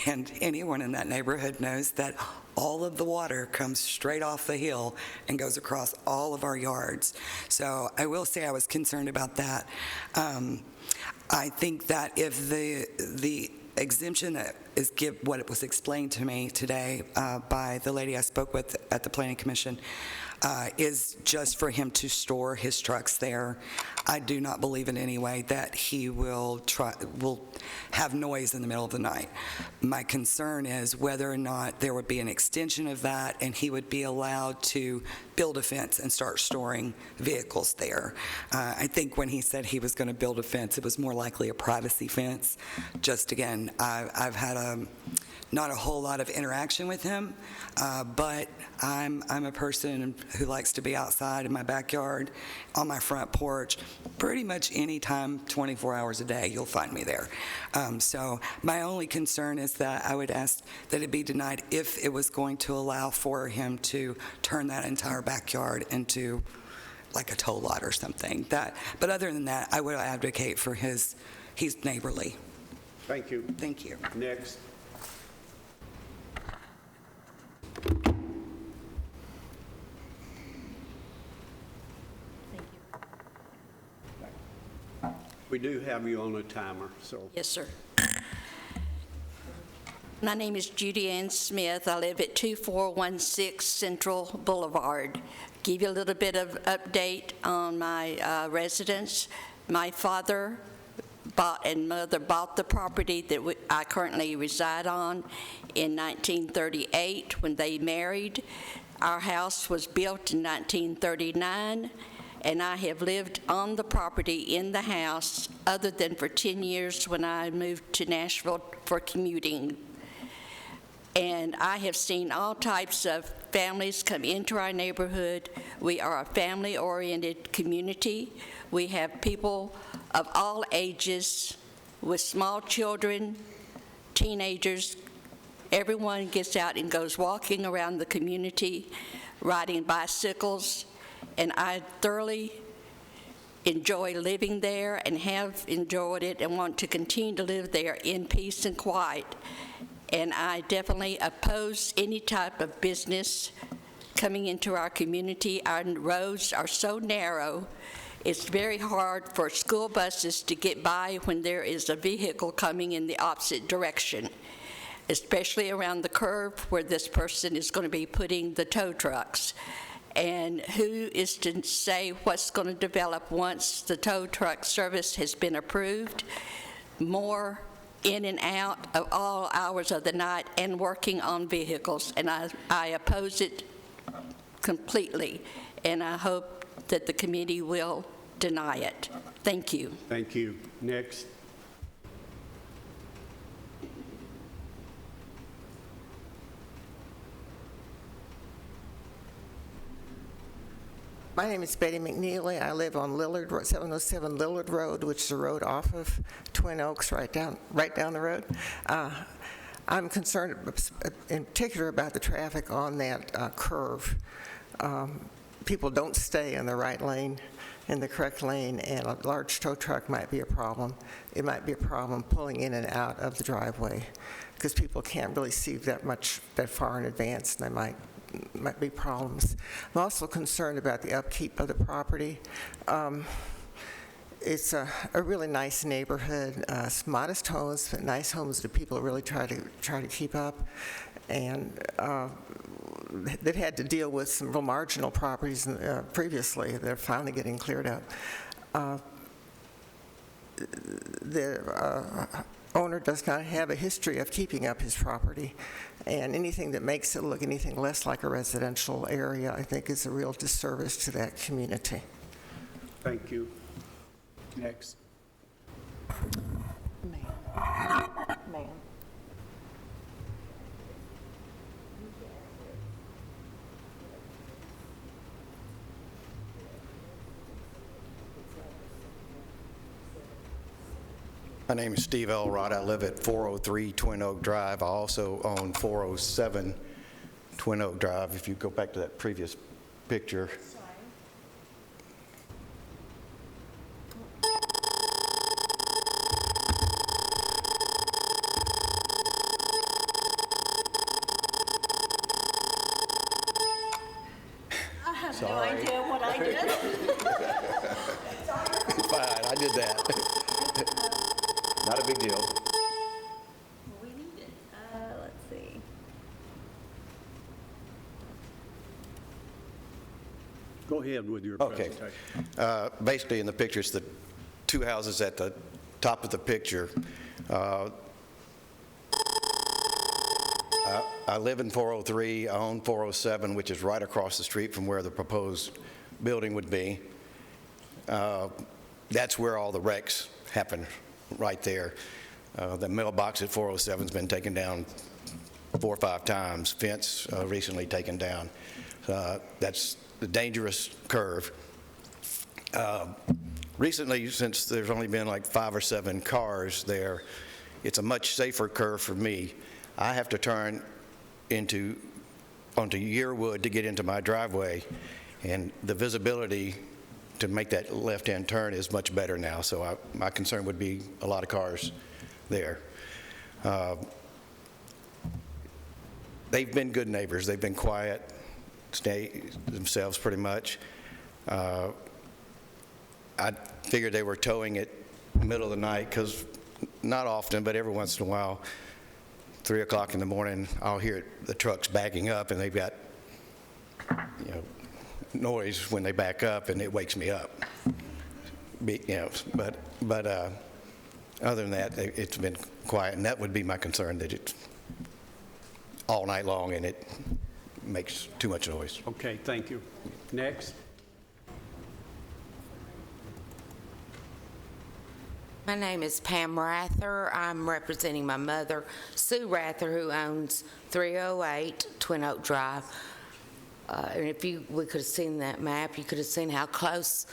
and anyone in that neighborhood knows that all of the water comes straight off the hill and goes across all of our yards. So I will say I was concerned about that. I think that if the exemption that is what it was explained to me today by the lady I spoke with at the Planning Commission is just for him to store his trucks there. I do not believe in any way that he will have noise in the middle of the night. My concern is whether or not there would be an extension of that and he would be allowed to build a fence and start storing vehicles there. I think when he said he was going to build a fence, it was more likely a privacy fence. Just again, I've had not a whole lot of interaction with him, but I'm a person who likes to be outside in my backyard, on my front porch, pretty much any time, 24 hours a day, you'll find me there. So my only concern is that I would ask that it be denied if it was going to allow for him to turn that entire backyard into like a tow lot or something. But other than that, I would advocate for he's neighborly. Thank you. Thank you. Next. We do have you on a timer, so. Yes, sir. My name is Judy Ann Smith. I live at 2416 Central Boulevard. Give you a little bit of update on my residence. My father and mother bought the property that I currently reside on in 1938 when they married. Our house was built in 1939. And I have lived on the property in the house other than for 10 years when I moved to Nashville for commuting. And I have seen all types of families come into our neighborhood. We are a family-oriented community. We have people of all ages with small children, teenagers. Everyone gets out and goes walking around the community, riding bicycles. And I thoroughly enjoy living there and have enjoyed it and want to continue to live there in peace and quiet. And I definitely oppose any type of business coming into our community. Our roads are so narrow, it's very hard for school buses to get by when there is a vehicle coming in the opposite direction, especially around the curve where this person is going to be putting the tow trucks. And who is to say what's going to develop once the tow truck service has been approved? More in and out of all hours of the night and working on vehicles. And I oppose it completely. And I hope that the committee will deny it. Thank you. Thank you. Next. My name is Betty McNeely. I live on 707 Lillard Road, which is a road off of Twin Oaks, right down the road. I'm concerned in particular about the traffic on that curve. People don't stay in the right lane, in the correct lane, and a large tow truck might be a problem. It might be a problem pulling in and out of the driveway because people can't really see that far in advance, and they might be problems. I'm also concerned about the upkeep of the property. It's a really nice neighborhood. It's modest homes, but nice homes that people really try to keep up. And they've had to deal with some real marginal properties previously. They're finally getting cleared up. The owner does not have a history of keeping up his property, and anything that makes it look anything less like a residential area, I think, is a real disservice to that community. Thank you. Next. Ma'am. My name is Steve Elrod. I live at 403 Twin Oak Drive. I also own 407 Twin Oak Drive. If you go back to that previous picture. Fine, I did that. Not a big deal. We need it. Let's see. Go ahead with your Okay. presentation. Basically, in the picture, it's the two houses at the top of the picture. I live in 403. I own 407, which is right across the street from where the proposed building would be. That's where all the wrecks happen, right there. The mailbox at 407's been taken down 4 or 5 times. Fence recently taken down. That's the dangerous curve. Recently, since there's only been like 5 or 7 cars there, it's a much safer curve for me. I have to turn onto Yearwood to get into my driveway, and the visibility to make that left-hand turn is much better now, so my concern would be a lot of cars there. They've been good neighbors. They've been quiet, stay themselves pretty much. I figured they were towing it middle of the night, because not often, but every once in a while, 3 o'clock in the morning, I'll hear the trucks backing up, and they've got, noise when they back up, and it wakes me up. But other than that, it's been quiet, and that would be my concern, that it's all night long and it makes too much noise. Okay, thank you. Next. My name is Pam Rather. I'm representing my mother, Sue Rather, who owns 308 Twin Oak Drive. And if we could have seen that map, you could have seen how close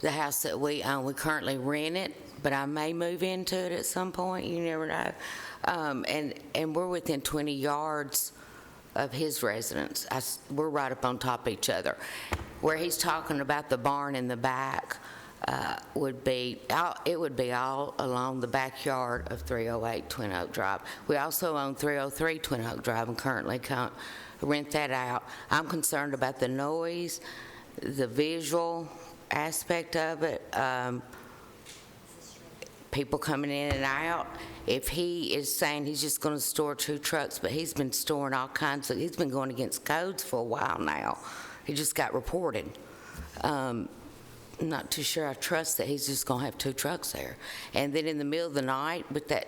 the house that we own. We currently rent it, but I may move into it at some point. You never know. And we're within 20 yards of his residence. We're right up on top of each other. Where he's talking about the barn in the back, it would be all along the backyard of 308 Twin Oak Drive. We also own 303 Twin Oak Drive and currently rent that out. I'm concerned about the noise, the visual aspect of it, people coming in and out. If he is saying he's just going to store 2 trucks, but he's been storing all kinds of, he's been going against codes for a while now. He just got reported. I'm not too sure I trust that he's just going to have 2 trucks there. And then in the middle of the night with that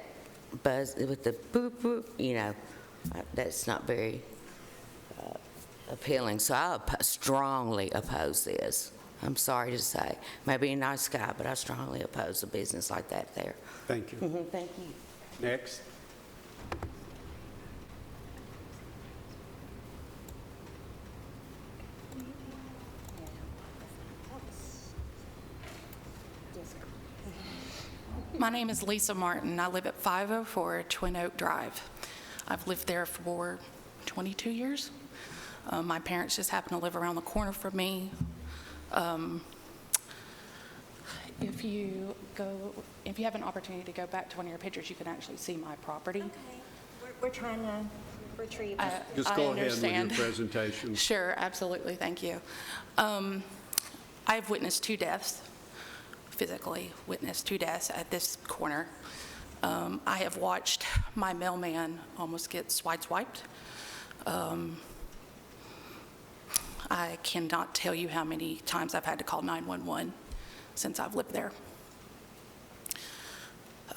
buzz, with the boop, boop, that's not very appealing. So I strongly oppose this. I'm sorry to say. Maybe a nice guy, but I strongly oppose a business like that there. Thank you. Thank you. Next. My name is Lisa Martin. I live at 504 Twin Oak Drive. I've lived there for 22 years. My parents just happen to live around the corner from me. If you have an opportunity to go back to one of your pictures, you can actually see my property. Okay. We're trying to retrieve. Just go ahead with your presentation. Sure, absolutely. Thank you. I've witnessed 2 deaths, physically witnessed 2 deaths at this corner. I have watched my mailman almost get sideswiped. I cannot tell you how many times I've had to call 911 since I've lived there.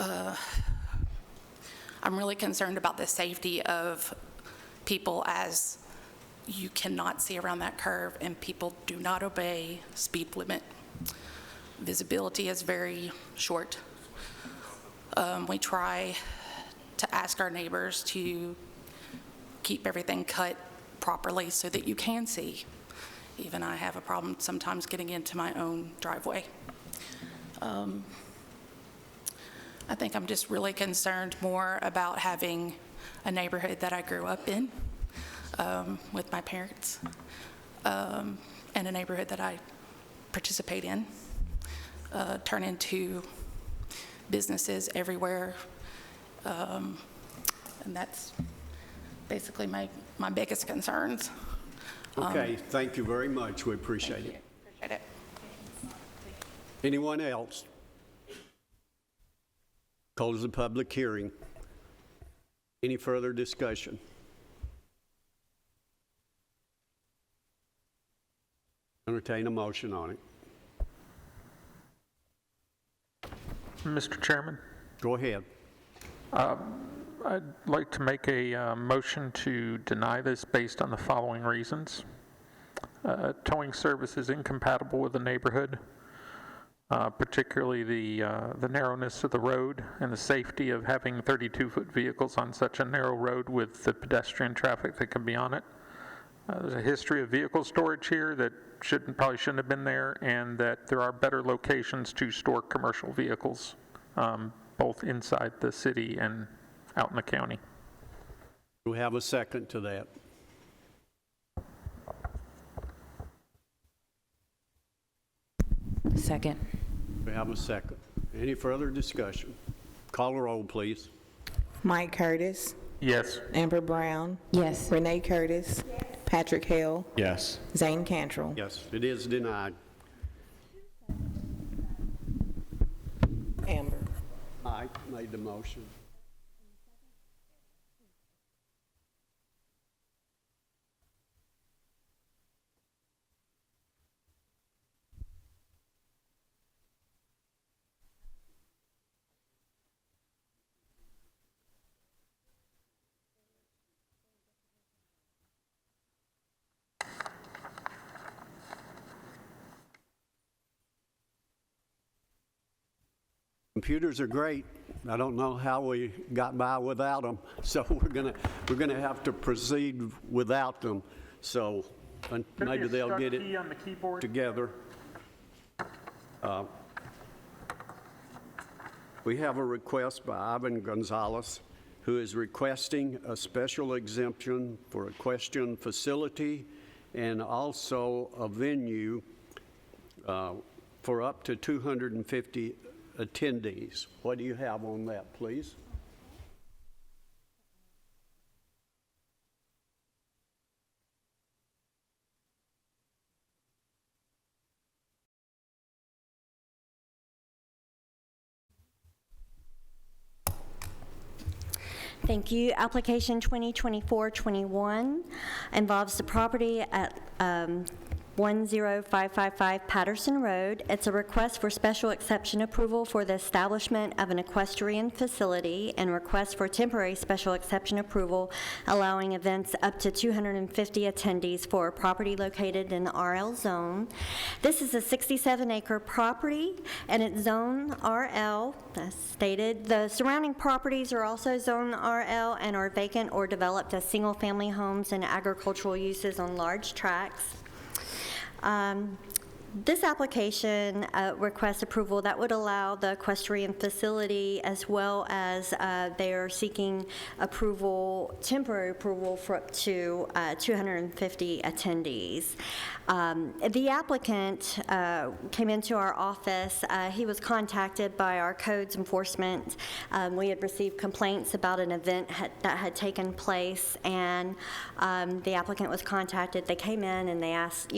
I'm really concerned about the safety of people, as you cannot see around that curve and people do not obey speed limit. Visibility is very short. We try to ask our neighbors to keep everything cut properly so that you can see. Even I have a problem sometimes getting into my own driveway. I think I'm just really concerned more about having a neighborhood that I grew up in with my parents, and a neighborhood that I participate in turn into businesses everywhere. And that's basically my biggest concerns. Okay, thank you very much. We appreciate it. Appreciate Anyone else? Close the public hearing. Any further discussion? Entertain a motion on it. Mr. Chairman, Go ahead. I'd like to make a motion to deny this based on the following reasons. Towing service is incompatible with the neighborhood, particularly the narrowness of the road and the safety of having 32-foot vehicles on such a narrow road with the pedestrian traffic that can be on it. There's a history of vehicle storage here that probably shouldn't have been there, and that there are better locations to store commercial vehicles, both inside the city and out in the county. Do we have a second to that? Second. We have a second. Any further discussion? Call a roll, please. Mike Curtis, Yes. Amber Brown, Yes. Renee Curtis, Patrick Hill, Yes. Zane Cantrell. Yes, it is denied. Amber. Mike made the motion. Computers are great. I don't know how we got by without them, so we're gonna have to proceed without them. So maybe they'll get it on the keyboard. together. We have a request by Ivan Gonzalez, who is requesting a special exemption for a equestrian facility and also a venue for up to 250 attendees. What do you have on that, please? Thank you. Application 2024-21 involves the property at 10555 Patterson Road. It's a request for special exception approval for the establishment of an equestrian facility and request for temporary special exception approval allowing events up to 250 attendees for a property located in the RL zone. This is a 67-acre property and it's zone RL, as stated. The surrounding properties are also zone RL and are vacant or developed as single-family homes and agricultural uses on large tracts. This application requests approval that would allow the equestrian facility, as well as they are seeking approval, temporary approval for up to 250 attendees. The applicant came into our office. He was contacted by our codes enforcement. We had received complaints about an event that had taken place, and the applicant was contacted. They came in and they asked,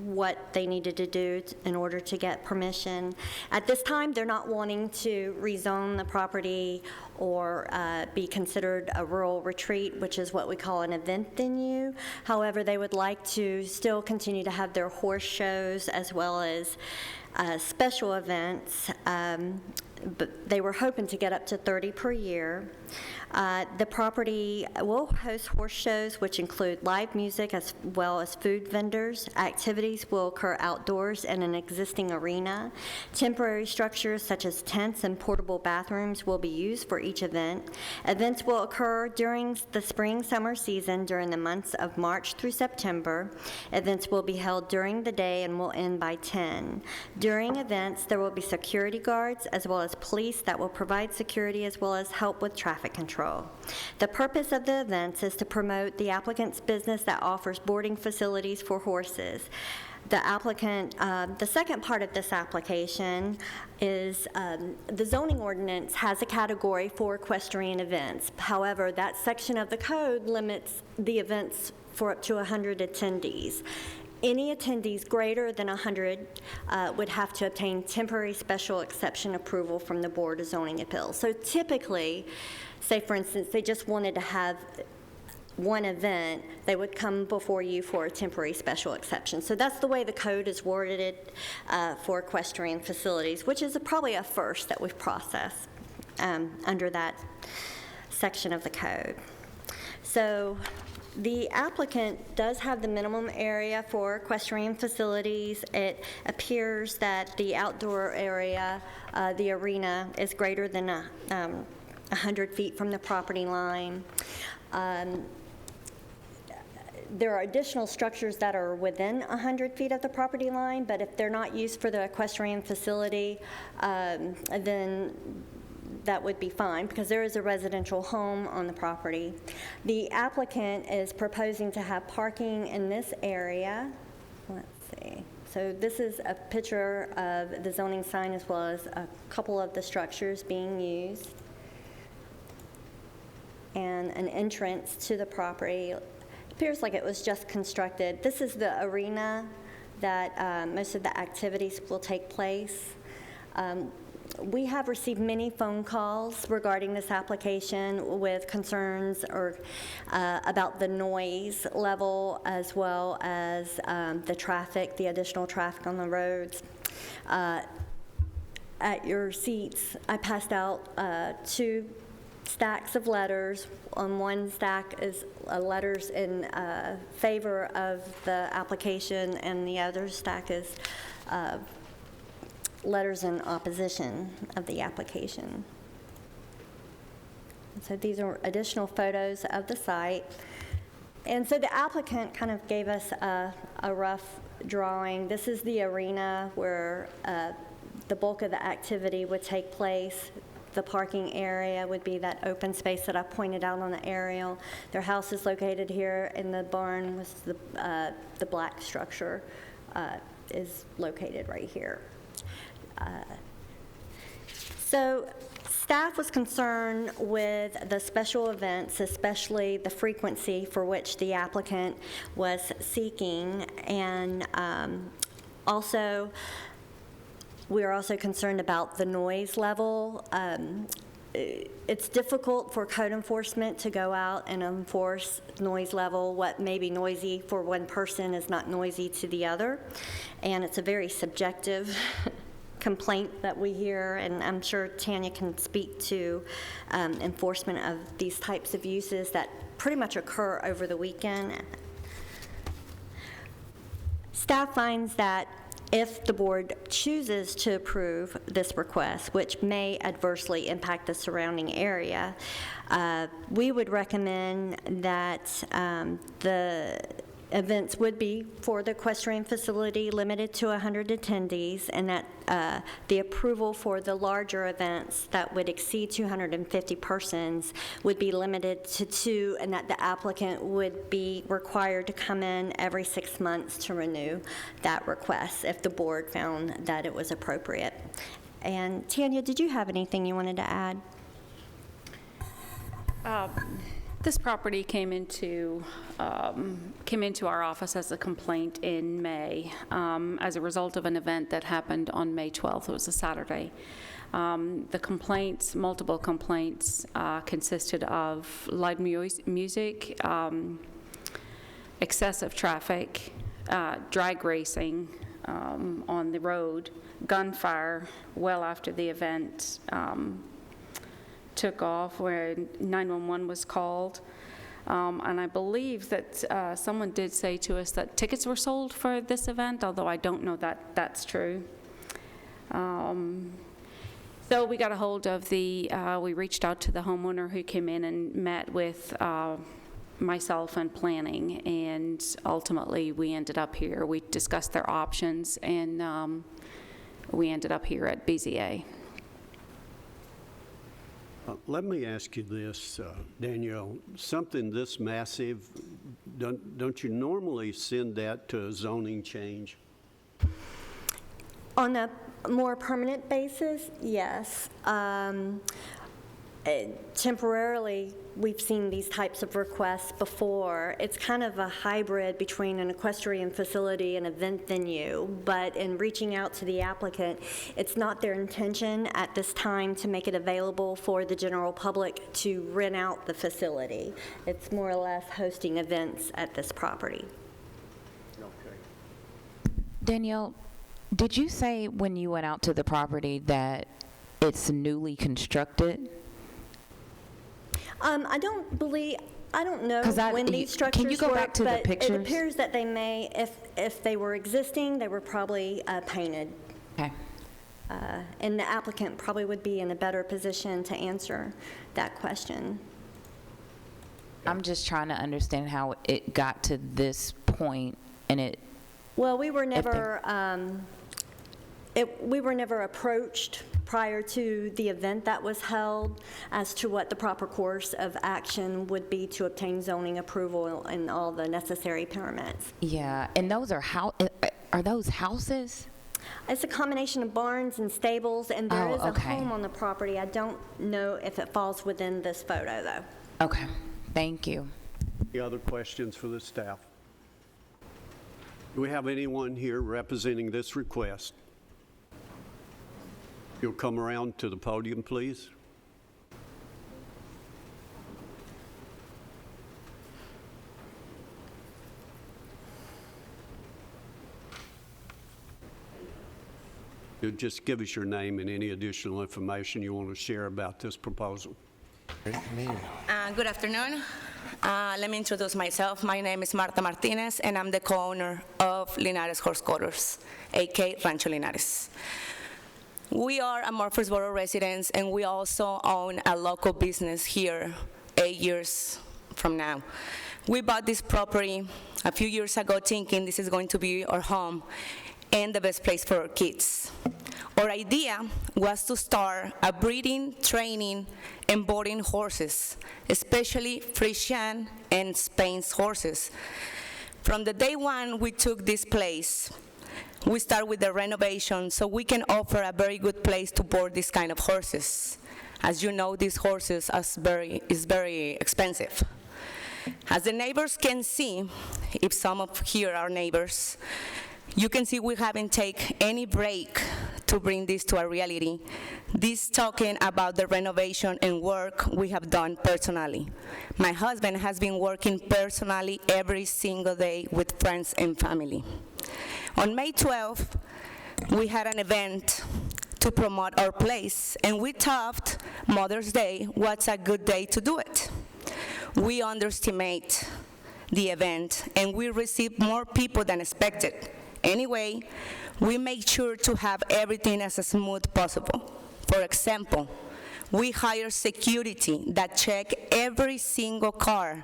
what they needed to do in order to get permission. At this time, they're not wanting to rezone the property or be considered a rural retreat, which is what we call an event venue. However, they would like to still continue to have their horse shows as well as special events, but they were hoping to get up to 30 per year. The property will host horse shows, which include live music as well as food vendors. Activities will occur outdoors in an existing arena. Temporary structures such as tents and portable bathrooms will be used for each event. Events will occur during the spring-summer season during the months of March through September. Events will be held during the day and will end by 10. During events, there will be security guards as well as police that will provide security as well as help with traffic control. The purpose of the events is to promote the applicant's business that offers boarding facilities for horses. The applicant, the second part of this application is the zoning ordinance has a category for equestrian events. However, that section of the code limits the events for up to 100 attendees. Any attendees greater than 100 would have to obtain temporary special exception approval from the Board of Zoning Appeals. So typically, say for instance, they just wanted to have one event, they would come before you for a temporary special exception. So that's the way the code is worded for equestrian facilities, which is probably a first that we've processed under that section of the code. So the applicant does have the minimum area for equestrian facilities. It appears that the outdoor area, the arena, is greater than 100 feet from the property line. There are additional structures that are within 100 feet of the property line, but if they're not used for the equestrian facility, then that would be fine because there is a residential home on the property. The applicant is proposing to have parking in this area. Let's see. So this is a picture of the zoning sign as well as a couple of the structures being used and an entrance to the property. Appears like it was just constructed. This is the arena that most of the activities will take place. We have received many phone calls regarding this application with concerns or about the noise level as well as the traffic, the additional traffic on the roads. At your seats, I passed out 2 stacks of letters. On one stack is letters in favor of the application, and the other stack is letters in opposition of the application. So these are additional photos of the site. And so the applicant kind of gave us a rough drawing. This is the arena where the bulk of the activity would take place. The parking area would be that open space that I pointed out on the aerial. Their house is located here, and the barn was the black structure is located right here. So staff was concerned with the special events, especially the frequency for which the applicant was seeking, and also we are also concerned about the noise level. It's difficult for code enforcement to go out and enforce noise level. What may be noisy for one person is not noisy to the other, and it's a very subjective complaint that we hear, and I'm sure Tanya can speak to enforcement of these types of uses that pretty much occur over the weekend. Staff finds that if the board chooses to approve this request, which may adversely impact the surrounding area, we would recommend that the events would be for the equestrian facility limited to 100 attendees, and that the approval for the larger events that would exceed 250 persons would be limited to 2, and that the applicant would be required to come in every 6 months to renew that request if the board found that it was appropriate. And Tanya, did you have anything you wanted to add? This property came into our office as a complaint in May as a result of an event that happened on May 12th. It was a Saturday. The complaints, multiple complaints, consisted of loud music, excessive traffic, drag racing on the road, gunfire well after the event took off, where 911 was called. And I believe that someone did say to us that tickets were sold for this event, although I don't know that that's true. So we got a hold of we reached out to the homeowner who came in and met with myself and planning, and ultimately we ended up here. We discussed their options, and we ended up here at BZA. Let me ask you this, Danielle. Something this massive, don't you normally send that to a zoning change? On a more permanent basis, yes. temporarily, we've seen these types of requests before. It's kind of a hybrid between an equestrian facility and event venue, but in reaching out to the applicant, it's not their intention at this time to make it available for the general public to rent out the facility. It's more or less hosting events at this property. Danielle, did you say when you went out to the property that it's newly constructed? I don't know 'Cause when these structures can you go were, back to the but it pictures? appears that they may, if they were existing, they were probably painted. Okay. And the applicant probably would be in a better position to answer that question. I'm just trying to understand how it got to this point, and it. Well, we were never approached prior to the event that was held as to what the proper course of action would be to obtain zoning approval and all the necessary permits. Yeah, and those are those houses? It's a combination of barns and stables, and there Oh, is okay. a home on the property. I don't know if it falls within this photo, though. Okay, thank you. Any other questions for the staff? Do we have anyone here representing this request? You'll come around to the podium, please. You'll just give us your name and any additional information you want to share about this proposal. Good afternoon. Let me introduce myself. My name is Marta Martinez, and I'm the co-owner of Linares Horse Quarters, a.k.a. Rancho Linares. We are a Murfreesboro residents, and we also own a local business here 8 years from now. We bought this property a few years ago thinking this is going to be our home and the best place for our kids. Our idea was to start a breeding, training, and boarding horses, especially Frisian and Spain's horses. From the day one we took this place, we start with the renovation so we can offer a very good place to board this kind of horses. As you know, these horses is very expensive. As the neighbors can see, if some of here are neighbors, you can see we haven't taken any break to bring this to a reality. This talking about the renovation and work we have done personally. My husband has been working personally every single day with friends and family. On May 12th, we had an event to promote our place, and we thought Mother's Day was a good day to do it. We underestimate the event, and we received more people than expected. Anyway, we make sure to have everything as smooth possible. For example, we hire security that check every single car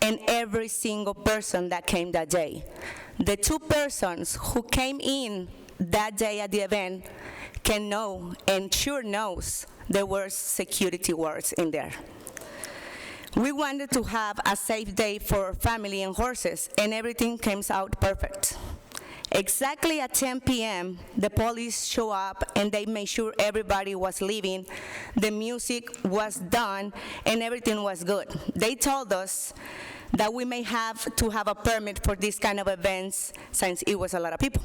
and every single person that came that day. The two persons who came in that day at the event can know and sure knows there were security words in there. We wanted to have a safe day for family and horses, and everything came out perfect. Exactly at 10 p.m., the police show up and they made sure everybody was leaving, the music was done, and everything was good. They told us that we may have to have a permit for this kind of events since it was a lot of people.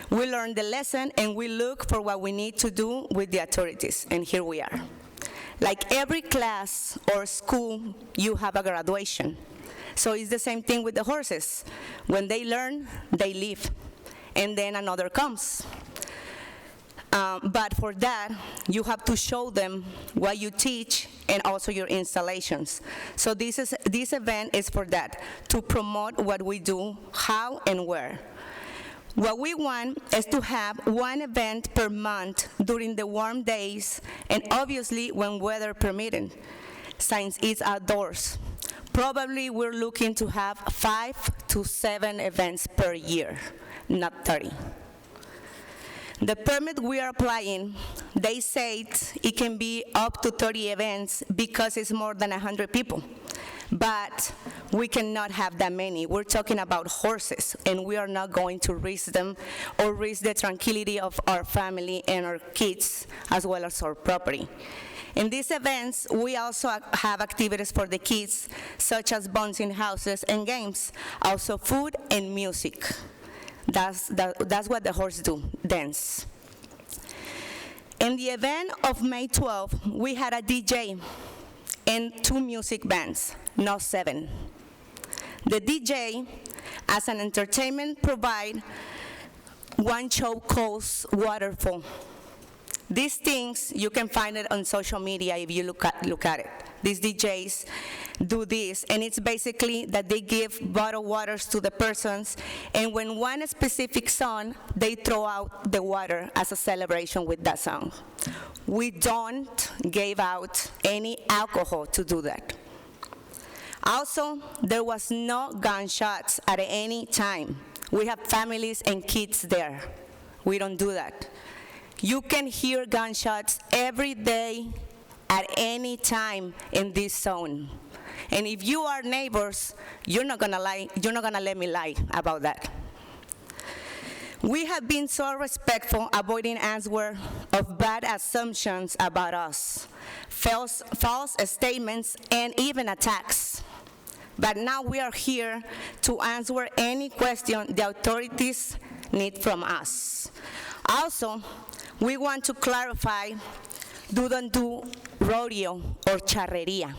We learned the lesson and we look for what we need to do with the authorities, and here we are. Like every class or school, you have a graduation. So it's the same thing with the horses. When they learn, they leave, and then another comes. But for that, you have to show them what you teach and also your installations. So this event is for that, to promote what we do, how and where. What we want is to have one event per month during the warm days, and obviously when weather permitting, since it's outdoors. Probably we're looking to have 5 to 7 events per year, not 30. The permit we are applying, they say it can be up to 30 events because it's more than 100 people. But we cannot have that many. We're talking about horses, and we are not going to risk them or risk the tranquility of our family and our kids, as well as our property. In these events, we also have activities for the kids, such as bouncing houses and games, also food and music. That's what the horse do, dance. In the event of May 12th, we had a DJ and 2 music bands, not 7. The DJ, as an entertainment, provide one show called Waterfall. These things, you can find it on social media if you look at it. These DJs do this, and it's basically that they give bottled waters to the persons, and when one specific song, they throw out the water as a celebration with that song. We don't give out any alcohol to do that. Also, there was no gunshots at any time. We have families and kids there. We don't do that. You can hear gunshots every day at any time in this zone. And if you are neighbors, you're not gonna let me lie about that. We have been so respectful, avoiding answer of bad assumptions about us, false statements, and even attacks. But now we are here to answer any question the authorities need from us. Also, we want to clarify, don't do rodeo or charreria.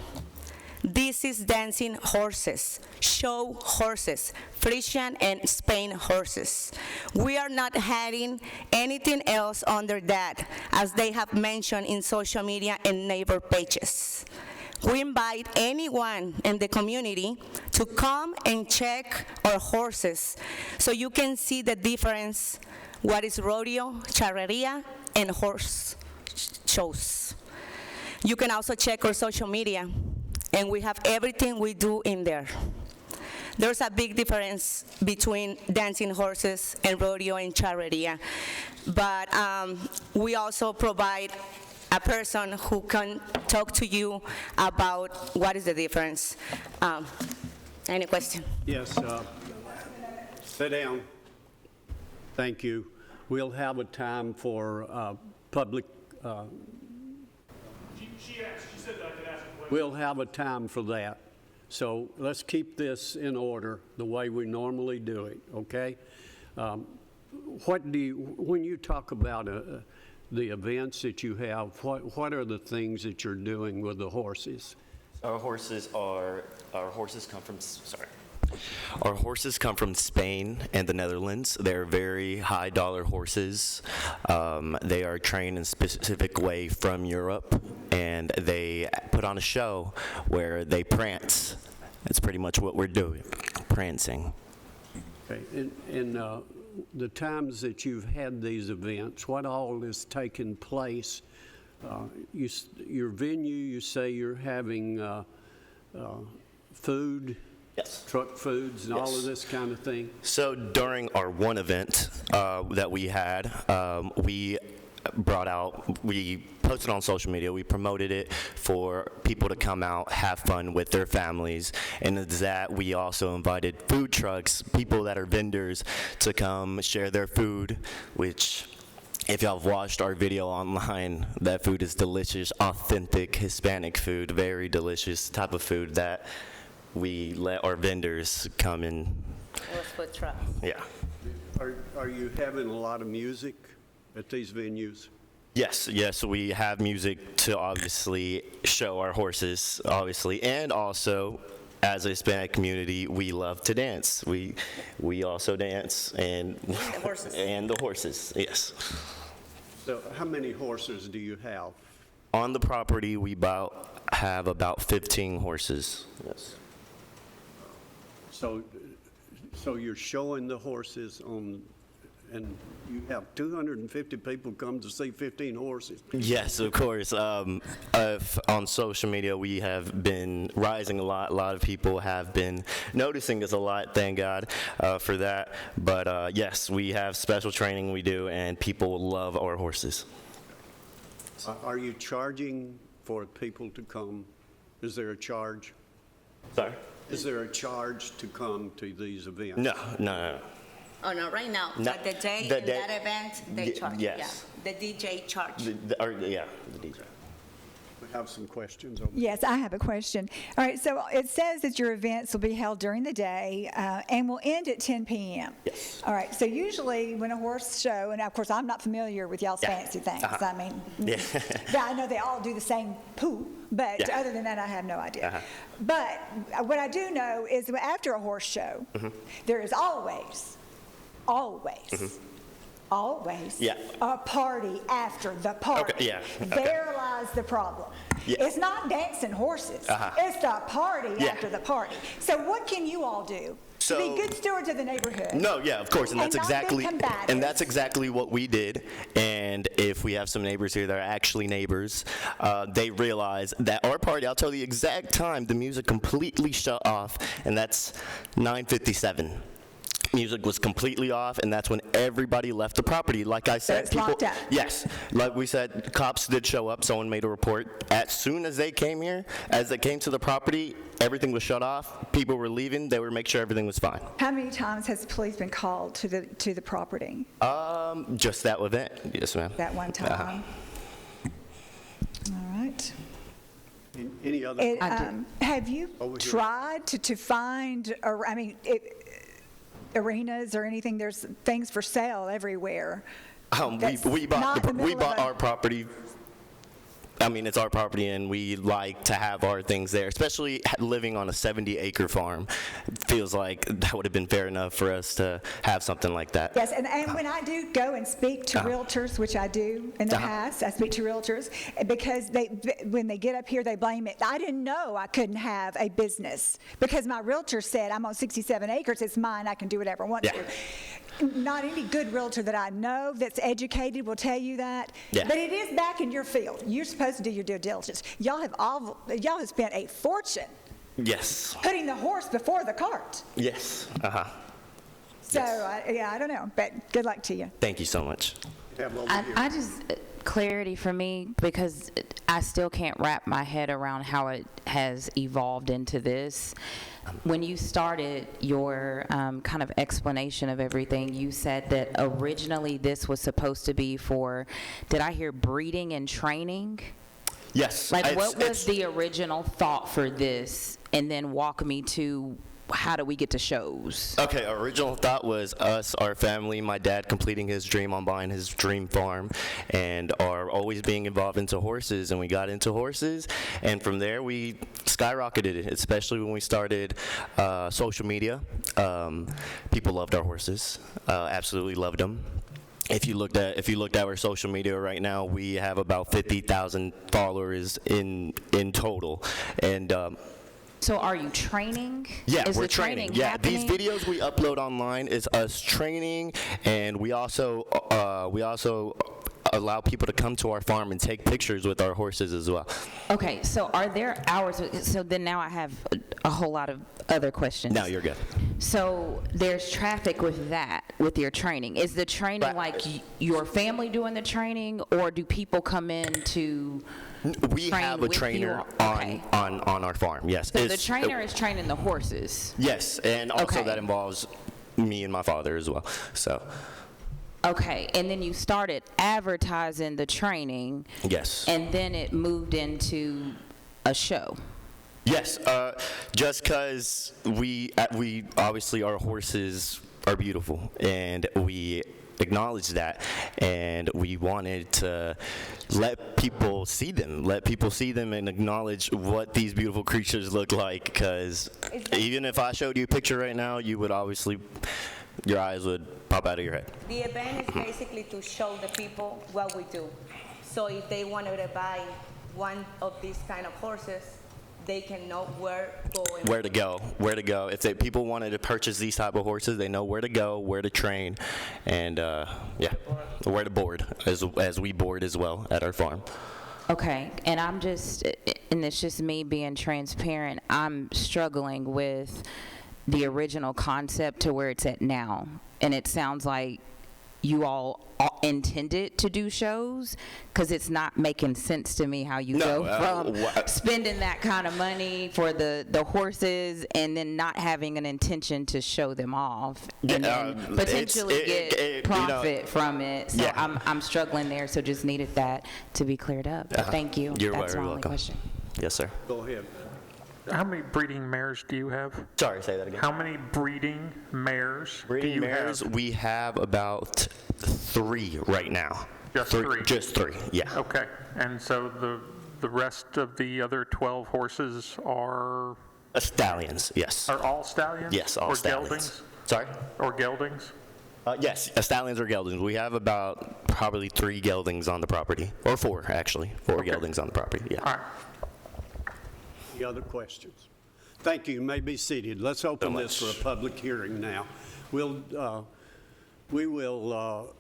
This is dancing horses, show horses, Frisian and Spain horses. We are not adding anything else under that, as they have mentioned in social media and neighbor pages. We invite anyone in the community to come and check our horses so you can see the difference, what is rodeo, charreria, and horse shows. You can also check our social media, and we have everything we do in there. There's a big difference between dancing horses and rodeo and charreria, but we also provide a person who can talk to you about what is the difference. Any question? Yes, sit down. Thank you. We'll have a time for public. She said that I could ask a question. We'll have a time for that. So let's keep this in order the way we normally do it, okay? When you talk about the events that you have, what are the things that you're doing with the horses? Our horses come from Spain and the Netherlands. They're very high dollar horses. They are trained in a specific way from Europe, and they put on a show where they prance. That's pretty much what we're doing, prancing. Okay. And the times that you've had these events, what all has taken place? Your venue, you say you're having food, yes, truck foods, and all of this kind of thing? So during our one event that we had, we posted on social media, we promoted it for people to come out, have fun with their families, and it's that we also invited food trucks, people that are vendors, to come share their food, which, if y'all have watched our video online, that food is delicious, authentic Hispanic food, very delicious type of food that we let our vendors come in. With food trucks. Yeah. Are you having a lot of music at these venues? Yes, we have music to obviously show our horses, obviously, and also, as a Hispanic community, we love to dance. We also dance, and the horses. And the horses, yes. So how many horses do you have? On the property, we have about 15 horses, yes. So you're showing the horses on, and you have 250 people come to see 15 horses? Yes, of course. On social media, we have been rising a lot. A lot of people have been noticing us a lot, thank God for that. But yes, we have special training we do, and people love our horses. Are you charging for people to come? Is there a charge? Sorry? Is there a charge to come to these events? No. Oh, no, right now, No, at the day, the in day- that event, they charge. yes. Yeah. The DJ charge. The DJ. We have some questions over there. Yes, I have a question. All right, so it says that your events will be held during the day and will end at 10 p.m. Yes. All right, so usually when a horse show, and of course I'm not familiar with y'all's fancy things. I mean, Yeah. yeah, I know they all do the same poo, but Yeah. other than that, I have no idea. But what I do know is that after a horse show, there is always Yeah. a party after the party. Okay, yeah, okay. There lies the problem. Yeah. It's not dancing horses. It's the party Yeah. after the party. So what can you all do to be good stewards of the neighborhood? No, yeah, of course, and that's not be exactly combative? what we did. And if we have some neighbors here that are actually neighbors, they realize that our party, I'll tell you the exact time the music completely shut off, and that's 9:57. Music was completely off, and that's when everybody left the property. Like I said, it's locked up. Yes, like we said, cops did show up. Someone made a report. As soon as they came here, as they came to the property, everything was shut off. People were leaving. They would make sure everything was fine. How many times has the police been called to the property? Just that event. Yes, ma'am. That one time. All right. Any other? Have you Over here. tried to find, arenas or anything? There's things for sale everywhere. We bought our property. I mean, it's our property, and we like to have our things there, especially living on a 70-acre farm. It feels like that would have been fair enough for us to have something like that. Yes, and when I do go and speak to realtors, which I do in the past, I speak to realtors, because when they get up here, they blame it. I didn't know I couldn't have a business because my realtor said, I'm on 67 acres, it's mine, I can do whatever I want to. Not any good realtor that I know that's educated will tell you that. Yeah. But it is back in your field. You're supposed to do your due diligence. Y'all have spent a fortune Yes. putting the horse before the cart. Yes. So, I don't know, but good luck to you. Thank you so much. I just, clarity for me, because I still can't wrap my head around how it has evolved into this. When you started your kind of explanation of everything, you said that originally this was supposed to be for, did I hear breeding and training? Yes. Like, what was the original thought for this? And then walk me to how do we get to shows? Okay, original thought was us, our family, my dad completing his dream on buying his dream farm, and are always being involved into horses, and we got into horses, and from there we skyrocketed it, especially when we started social media. People loved our horses, absolutely loved them. If you looked at our social media right now, we have about 50,000 followers in total, and so are you training? yeah, Is we're the training. training Yeah, happening? these videos we upload online is us training, and we also allow people to come to our farm and take pictures with our horses as well. Okay, so are there hours? So then now I have a whole lot of other questions. No, you're good. So there's traffic with that, with your training. Is the training like your family doing the training, or do people come in to We have a trainer on our farm, yes. So the trainer is training the horses? Yes, and also Okay. that involves me and my father as well, so. Okay, and then you started advertising the training. Yes. And then it moved into a show. Yes, just because we obviously, our horses are beautiful, and we acknowledge that, and we wanted to let people see them and acknowledge what these beautiful creatures look like, because even if I showed you a picture right now, you would obviously, your eyes would pop out of your head. The event is basically to show the people what we do. So if they wanted to buy one of these kind of horses, they can know where to go. If people wanted to purchase these type of horses, they know where to go, where to train, and where to board, as we board as well at our farm. Okay, and and it's just me being transparent, I'm struggling with the original concept to where it's at now. And it sounds like you all intended to do shows, because it's not making sense to me how you go from spending that kind of money for the horses and then not having an intention to show them off and then potentially get profit from it. So I'm struggling there, so just needed that to be cleared up. But thank you. You're That's my very only welcome. question. Yes, sir. Go ahead. How many breeding mares do you have? Sorry, say that again. How many breeding mares do you Mares, have? we have about 3 right now. Just 3? Just 3, yeah. Okay, and so the rest of the other 12 horses are? Stallions, yes. Are all stallions? Yes, all or stallions. Geldings? Sorry? Or geldings? Yes, stallions or geldings. We have about probably 3 geldings on the property, or 4 actually, 4 geldings on the property, yeah. All right. Any other questions? Thank you. You may be seated. Let's open this for a public hearing now. We will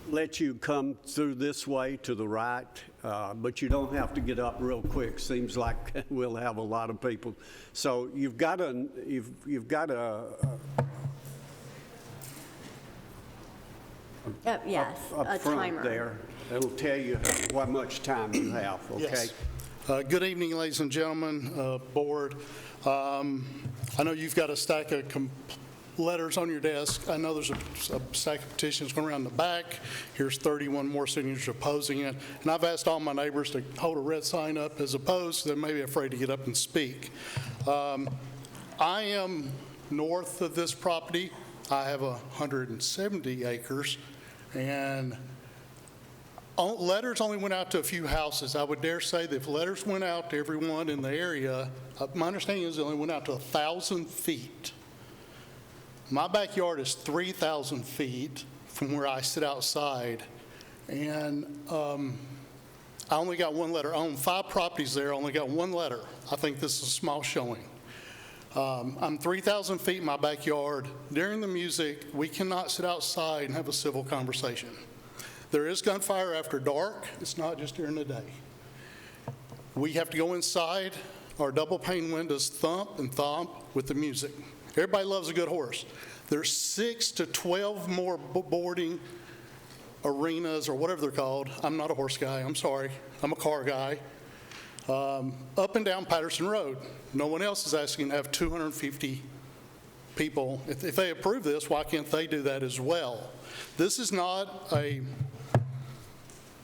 let you come through this way to the right, but you don't have to get up real quick. Seems like we'll have a lot of people. So you've got a Yes, up a front timer. there. It'll tell you how much time you have, okay? Yes. Good evening, ladies and gentlemen, board. I know you've got a stack of letters on your desk. I know there's a stack of petitions going around the back. Here's 31 more signatures opposing it. And I've asked all my neighbors to hold a red sign up as opposed. They may be afraid to get up and speak. I am north of this property. I have 170 acres, and letters only went out to a few houses. I would dare say that if letters went out to everyone in the area, my understanding is they only went out to 1,000 feet. My backyard is 3,000 feet from where I sit outside, and I only got 1 letter. I own 5 properties there, I only got 1 letter. I think this is a small showing. I'm 3,000 feet in my backyard. During the music, we cannot sit outside and have a civil conversation. There is gunfire after dark. It's not just during the day. We have to go inside. Our double pane windows thump and thump with the music. Everybody loves a good horse. There's 6 to 12 more boarding arenas or whatever they're called. I'm not a horse guy. I'm sorry. I'm a car guy. Up and down Patterson Road. No one else is asking to have 250 people. If they approve this, why can't they do that as well? This is not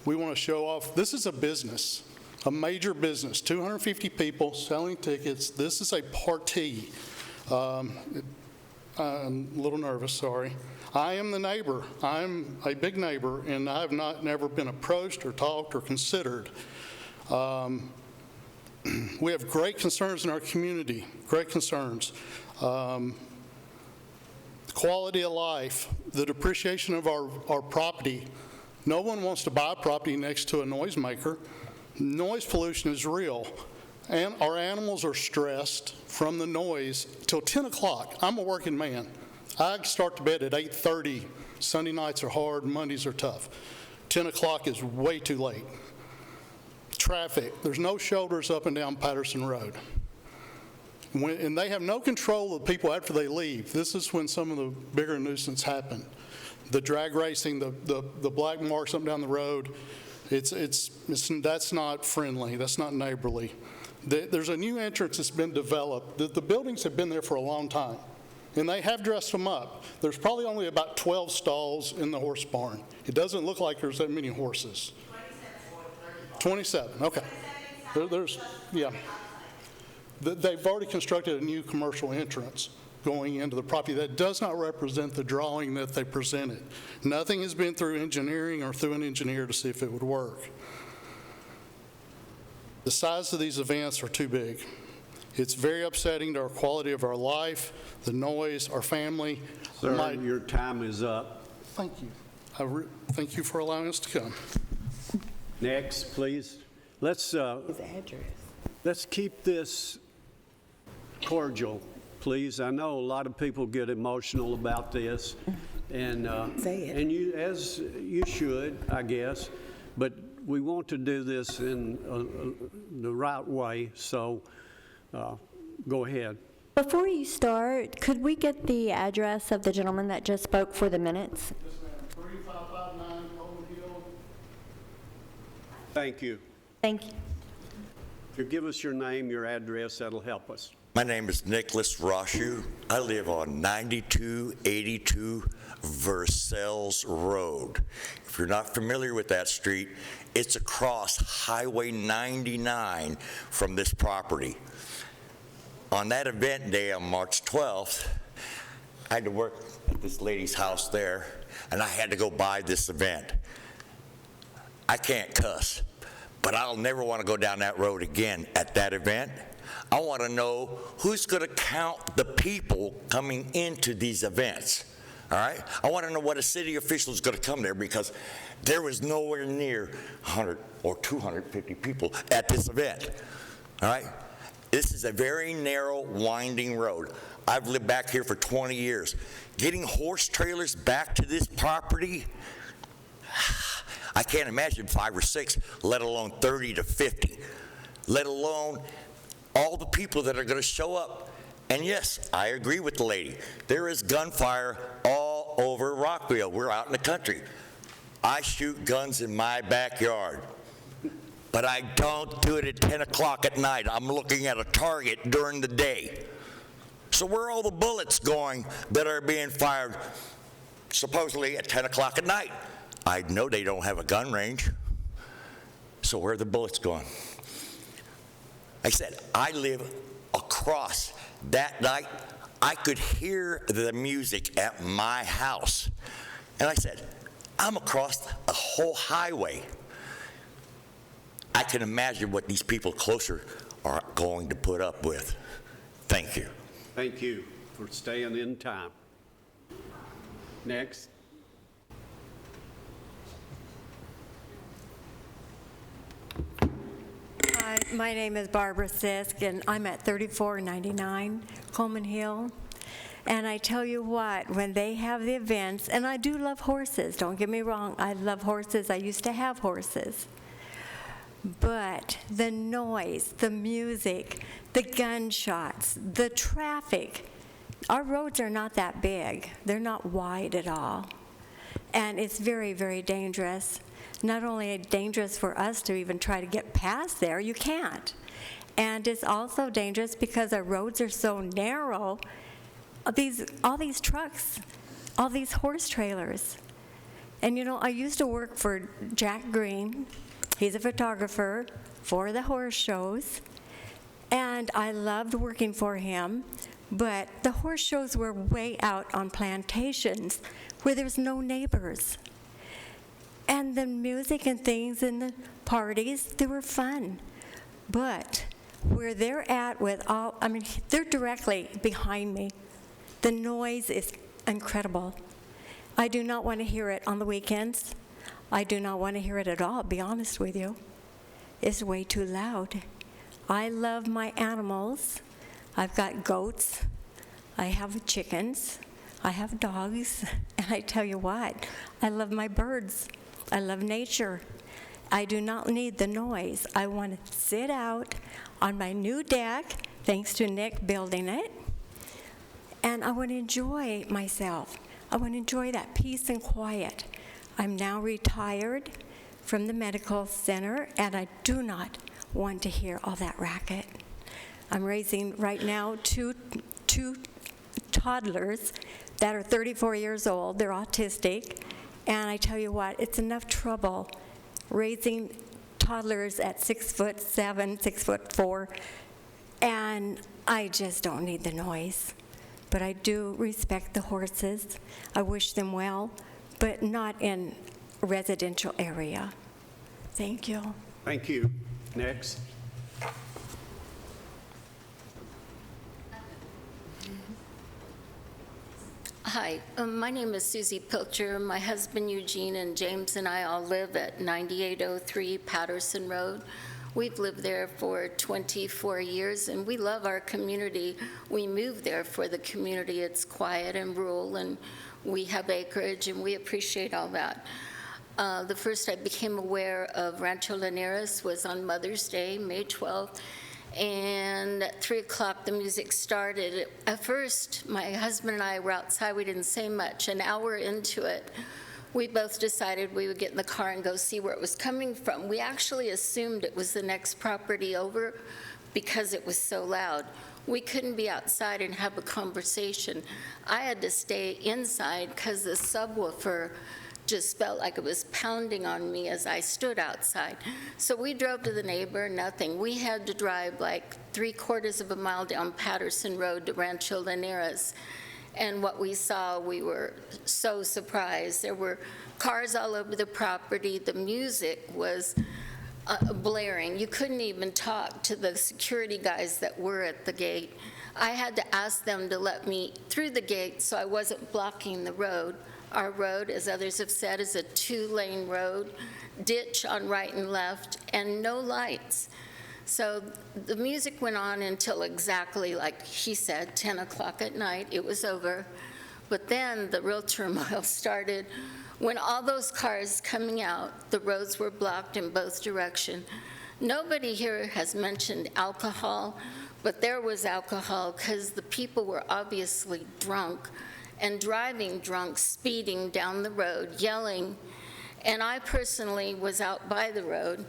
we want to show off. This is a business, a major business. 250 people selling tickets. This is a party. I'm a little nervous, sorry. I am the neighbor. I'm a big neighbor, and I have never been approached or talked or considered. We have great concerns in our community, great concerns. Quality of life, the depreciation of our property. No one wants to buy property next to a noisemaker. Noise pollution is real, and our animals are stressed from the noise till 10 o'clock. I'm a working man. I start to bed at 8:30. Sunday nights are hard, Mondays are tough. 10 o'clock is way too late. Traffic, there's no shoulders up and down Patterson Road. And they have no control of people after they leave. This is when some of the bigger nuisance happen. The drag racing, the black marks up and down the road, that's not friendly, that's not neighborly. There's a new entrance that's been developed. The buildings have been there for a long time, and they have dressed them up. There's probably only about 12 stalls in the horse barn. It doesn't look like there's that many horses. 27, okay. Yeah. They've already constructed a new commercial entrance going into the property that does not represent the drawing that they presented. Nothing has been through engineering or through an engineer to see if it would work. The size of these events are too big. It's very upsetting to our quality of our life, the noise, our family. Sir, your time is up. Thank you. Thank you for allowing us to come. Next, please. Let's keep this cordial, please. I know a lot of people get emotional about this, and you, as you should, I guess. But we want to do this in the right way. So, go ahead. Before you start, could we get the address of the gentleman that just spoke for the minutes? 3559 Coleman Hill. Thank you. Thank you. If you give us your name, your address, that'll help us. My name is Nicholas Roshu. I live on 9282 Versailles Road. If you're not familiar with that street, it's across Highway 99 from this property. On that event day on March 12th, I had to work at this lady's house there, and I had to go by this event. I can't cuss, but I'll never want to go down that road again at that event. I want to know who's going to count the people coming into these events, all right? I want to know what a city official is going to come there, because there was nowhere near 100 or 250 people at this event, all right? This is a very narrow, winding road. I've lived back here for 20 years. Getting horse trailers back to this property, I can't imagine 5 or 6, let alone 30 to 50, let alone all the people that are going to show up. And yes, I agree with the lady. There is gunfire all over Rockville. We're out in the country. I shoot guns in my backyard, but I don't do it at 10 o'clock at night. I'm looking at a target during the day. So where are all the bullets going that are being fired supposedly at 10 o'clock at night? I know they don't have a gun range. So where are the bullets going? I said, I live across. That night, I could hear the music at my house. And I said, I'm across a whole highway. I can imagine what these people closer are going to put up with. Thank you. Thank you for staying in time. Next. Hi, my name is Barbara Sisk, and I'm at 3499 Coleman Hill. And I tell you what, when they have the events, and I do love horses, don't get me wrong, I love horses, I used to have horses. But the noise, the music, the gunshots, the traffic, our roads are not that big. They're not wide at all. And it's very, very dangerous. Not only dangerous for us to even try to get past there, you can't. And it's also dangerous because our roads are so narrow. All these trucks, all these horse trailers. And you know, I used to work for Jack Green. He's a photographer for the horse shows. And I loved working for him. But the horse shows were way out on plantations where there's no neighbors. And the music and things and the parties, they were fun. But where they're at with all, I mean, they're directly behind me. The noise is incredible. I do not want to hear it on the weekends. I do not want to hear it at all, be honest with you. It's way too loud. I love my animals. I've got goats. I have chickens. I have dogs. And I tell you what, I love my birds. I love nature. I do not need the noise. I want to sit out on my new deck, thanks to Nick building it, and I want to enjoy myself. I want to enjoy that peace and quiet. I'm now retired from the medical center, and I do not want to hear all that racket. I'm raising right now two toddlers that are 34 years old. They're autistic. And I tell you what, it's enough trouble raising toddlers at 6'7", 6'4", and I just don't need the noise. But I do respect the horses. I wish them well, but not in a residential area. Thank you. Thank you. Next. Hi, my name is Susie Pilcher. My husband Eugene and James and I all live at 9803 Patterson Road. We've lived there for 24 years, and we love our community. We moved there for the community. It's quiet and rural, and we have acreage, and we appreciate all that. The first I became aware of Rancho Linares was on Mother's Day, May 12th, and at 3 o'clock the music started. At first, my husband and I were outside. We didn't say much. An hour into it, we both decided we would get in the car and go see where it was coming from. We actually assumed it was the next property over because it was so loud. We couldn't be outside and have a conversation. I had to stay inside because the subwoofer just felt like it was pounding on me as I stood outside. So we drove to the neighbor, nothing. We had to drive like 3/4 of a mile down Patterson Road to Rancho Linares. And what we saw, we were so surprised. There were cars all over the property. The music was blaring. You couldn't even talk to the security guys that were at the gate. I had to ask them to let me through the gate so I wasn't blocking the road. Our road, as others have said, is a 2-lane road, ditch on right and left, and no lights. So the music went on until exactly, like he said, 10 o'clock at night. It was over. But then the real turmoil started when all those cars coming out, the roads were blocked in both directions. Nobody here has mentioned alcohol, but there was alcohol because the people were obviously drunk and driving drunk, speeding down the road, yelling. And I personally was out by the road,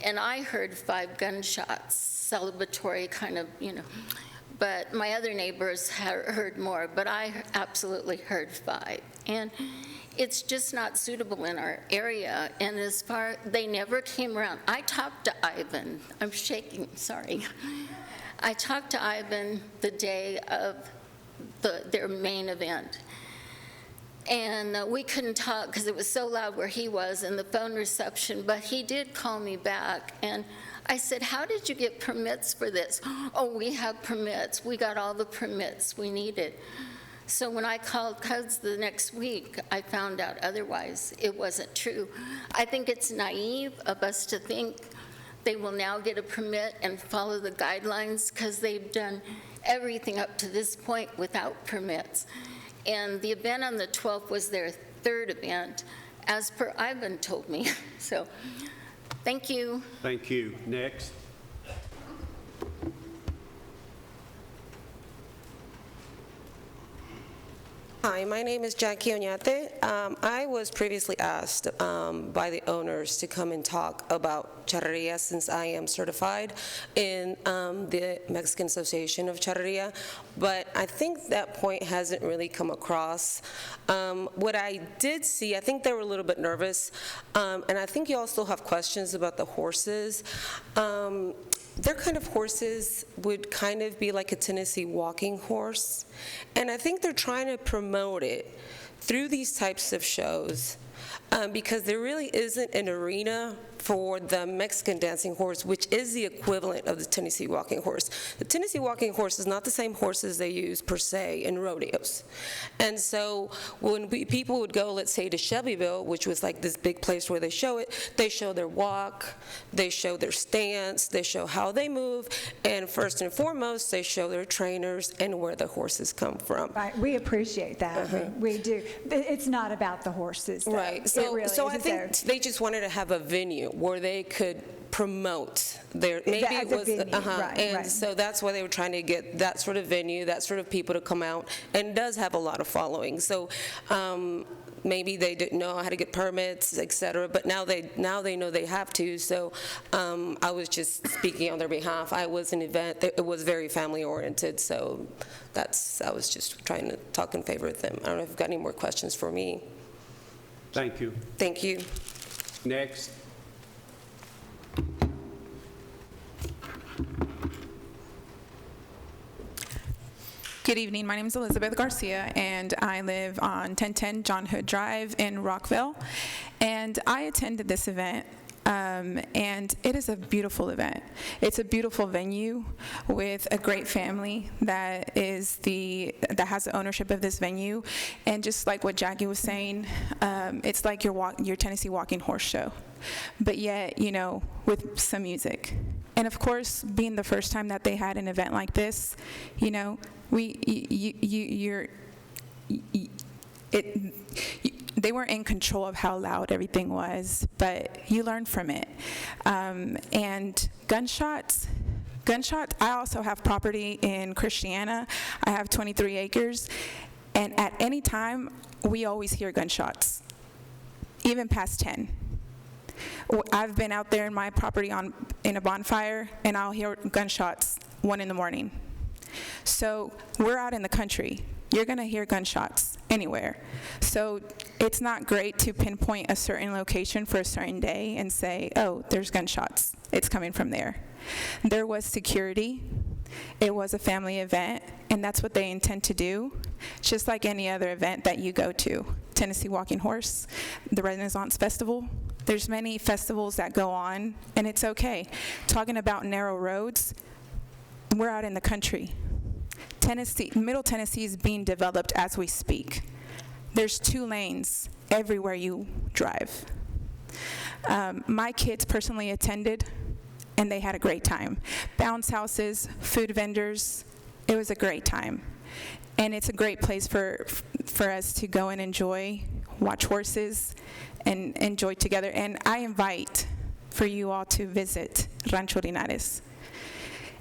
and I heard 5 gunshots, celebratory kind of, But my other neighbors heard more, but I absolutely heard 5. And it's just not suitable in our area. And they never came around. I talked to Ivan. I'm shaking, sorry. I talked to Ivan the day of their main event. And we couldn't talk because it was so loud where he was and the phone reception, but he did call me back. And I said, how did you get permits for this? Oh, we have permits. We got all the permits we needed. So when I called codes the next week, I found out otherwise. It wasn't true. I think it's naive of us to think they will now get a permit and follow the guidelines because they've done everything up to this point without permits. And the event on the 12th was their 3rd event, as per Ivan told me. So, thank you. Thank you. Next. Hi, my name is Jackie Oñate. I was previously asked by the owners to come and talk about charreria since I am certified in the Mexican Association of Charreria, but I think that point hasn't really come across. What I did see, I think they were a little bit nervous, and I think you all still have questions about the horses. Their kind of horses would kind of be like a Tennessee walking horse, and I think they're trying to promote it through these types of shows because there really isn't an arena for the Mexican dancing horse, which is the equivalent of the Tennessee walking horse. The Tennessee walking horse is not the same horses they use per se in rodeos. And so when people would go, let's say, to Shelbyville, which was like this big place where they show it, they show their walk, they show their stance, they show how they move, and first and foremost, they show their trainers and where the horses come from. Right, we appreciate that. We do. It's not about the horses, though. Right. So I think they just wanted to have a venue where they could promote their, maybe it was, so that's why they were trying to get that sort of venue, that sort of people to come out, and it does have a lot of following. So maybe they didn't know how to get permits, et cetera, but now they know they have to. So I was just speaking on their behalf. I was an event, it was very family oriented, so I was just trying to talk in favor of them. I don't know if you've got any more questions for me. Thank you. Thank you. Next. Good evening. My name is Elizabeth Garcia, and I live on 1010 John Hood Drive in Rockville. And I attended this event, and it is a beautiful event. It's a beautiful venue with a great family that has the ownership of this venue. And just like what Jackie was saying, it's like your Tennessee walking horse show, but yet, with some music. And of course, being the first time that they had an event like this, they weren't in control of how loud everything was, but you learn from it. And gunshots, I also have property in Christiana. I have 23 acres, and at any time, we always hear gunshots. even past 10. I've been out there in my property in a bonfire, and I'll hear gunshots 1 in the morning. So we're out in the country. You're going to hear gunshots anywhere. So it's not great to pinpoint a certain location for a certain day and say, oh, there's gunshots. It's coming from there. There was security. It was a family event, and that's what they intend to do, just like any other event that you go to. Tennessee Walking Horse, the Renaissance Festival. There's many festivals that go on, and it's okay. Talking about narrow roads, we're out in the country. Middle Tennessee is being developed as we speak. There's 2 lanes everywhere you drive. My kids personally attended, and they had a great time. Bounce houses, food vendors, it was a great time. And it's a great place for us to go and enjoy, watch horses, and enjoy together. And I invite for you all to visit Rancho Linares.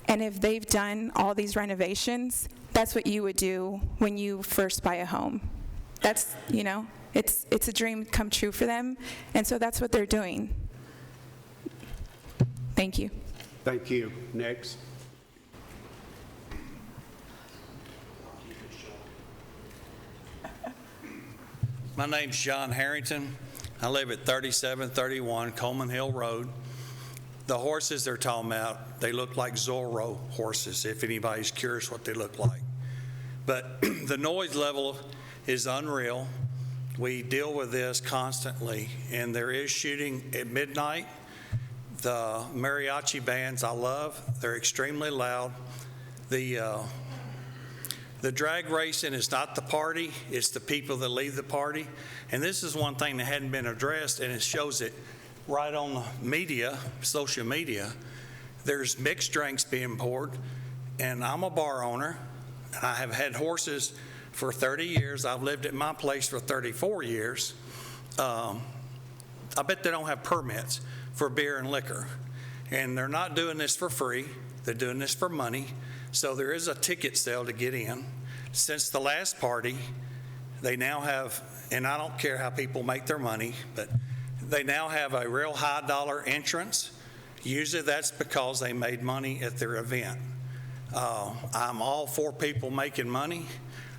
And if they've done all these renovations, that's what you would do when you first buy a home. That's, it's a dream come true for them, and so that's what they're doing. Thank you. Thank you. Next. My name's John Harrington. I live at 3731 Coleman Hill Road. The horses they're talking about, they look like Zorro horses, if anybody's curious what they look like. But the noise level is unreal. We deal with this constantly, and there is shooting at midnight. The mariachi bands I love, they're extremely loud. The drag racing is not the party, it's the people that leave the party. And this is one thing that hadn't been addressed, and it shows it right on the media, social media. There's mixed drinks being poured, and I'm a bar owner. I have had horses for 30 years. I've lived at my place for 34 years. I bet they don't have permits for beer and liquor. And they're not doing this for free. They're doing this for money. So there is a ticket sale to get in. Since the last party, they now have, and I don't care how people make their money, but they now have a real high dollar entrance. Usually that's because they made money at their event. I'm all for people making money.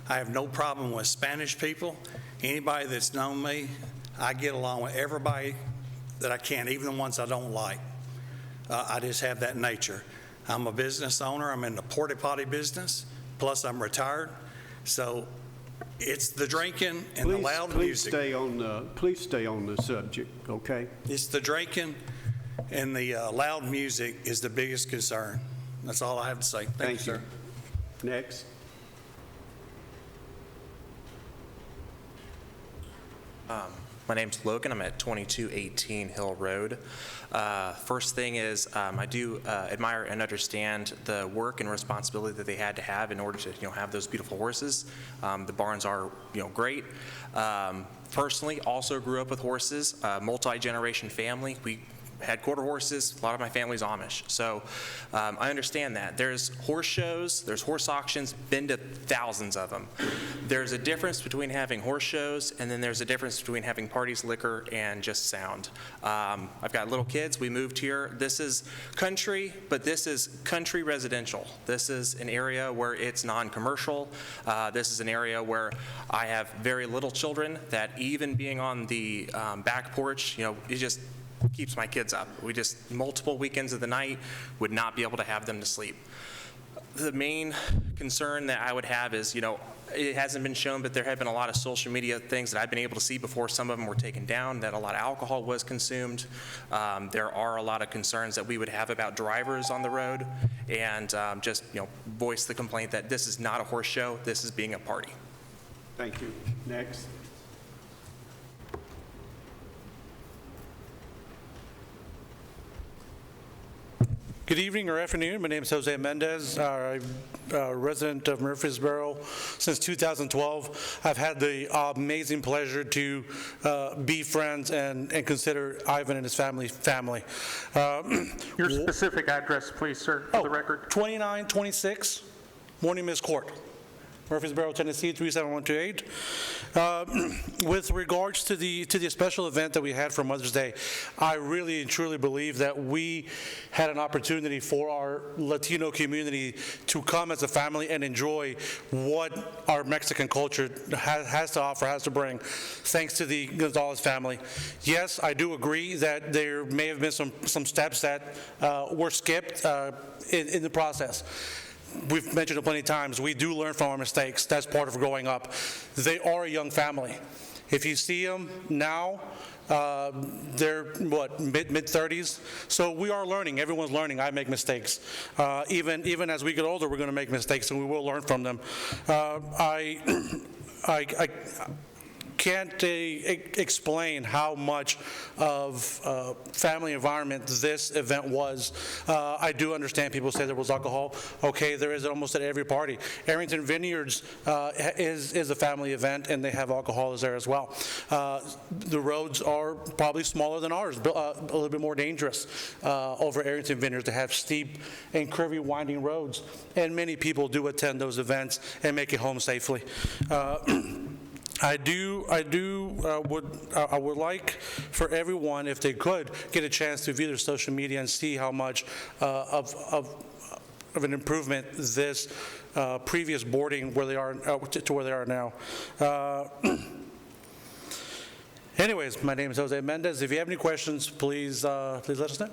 I have no problem with Spanish people. Anybody that's known me, I get along with everybody that I can, even the ones I don't like. I just have that nature. I'm a business owner. I'm in the porta potty business. Plus, I'm retired. So it's the drinking and the loud music. Please stay on the subject, okay? It's the drinking and the loud music is the biggest concern. That's all I have to say. Thank you, sir. Next. My name's Logan. I'm at 2218 Hill Road. First thing is, I do admire and understand the work and responsibility that they had to have in order to, have those beautiful horses. The barns are, great. Personally, also grew up with horses, multi-generation family. We had quarter horses. A lot of my family's Amish. So I understand that. There's horse shows, there's horse auctions, been to thousands of them. There's a difference between having horse shows, and then there's a difference between having parties, liquor, and just sound. I've got little kids. We moved here. This is country, but this is country residential. This is an area where it's non-commercial. This is an area where I have very little children that even being on the back porch, it just keeps my kids up. We just, multiple weekends of the night, would not be able to have them to sleep. The main concern that I would have is, it hasn't been shown, but there have been a lot of social media things that I've been able to see before some of them were taken down, that a lot of alcohol was consumed. There are a lot of concerns that we would have about drivers on the road, and just, voice the complaint that this is not a horse show, this is being a party. Thank you. Next. Good evening or afternoon. My name is Jose Mendez. I'm a resident of Murfreesboro since 2012. I've had the amazing pleasure to be friends and consider Ivan and his family. Your specific address, please, sir, for the record. 2926 Morning Mist Court. Murfreesboro, Tennessee 37128. With regards to the special event that we had for Mother's Day, I really and truly believe that we had an opportunity for our Latino community to come as a family and enjoy what our Mexican culture has to offer, has to bring, thanks to the Gonzalez family. Yes, I do agree that there may have been some steps that were skipped in the process. We've mentioned it plenty of times. We do learn from our mistakes. That's part of growing up. They are a young family. If you see them now, they're mid-30s. So we are learning. Everyone's learning. I make mistakes. Even as we get older, we're going to make mistakes, and we will learn from them. I can't explain how much of family environment this event was. I do understand people say there was alcohol. Okay, there is almost at every party. Arrington Vineyards is a family event, and they have alcohol there as well. The roads are probably smaller than ours, but a little bit more dangerous over Arrington Vineyards. They have steep and curvy, winding roads, and many people do attend those events and make it home safely. I would like for everyone, if they could, get a chance to view their social media and see how much of an improvement this previous boarding where they are to where they are now. Anyways, my name is Jose Mendez. If you have any questions, please let us know.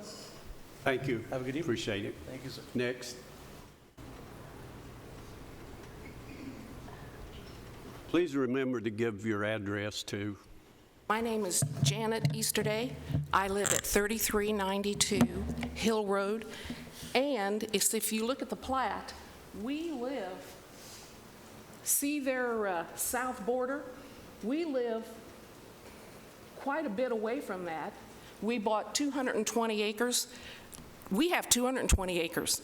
Thank you. Have a good evening. Appreciate it. Thank you, sir. Next. Please remember to give your address to. My name is Janet Easterday. I live at 3392 Hill Road. And if you look at the plat, we live, see their south border? We live quite a bit away from that. We bought 220 acres. We have 220 acres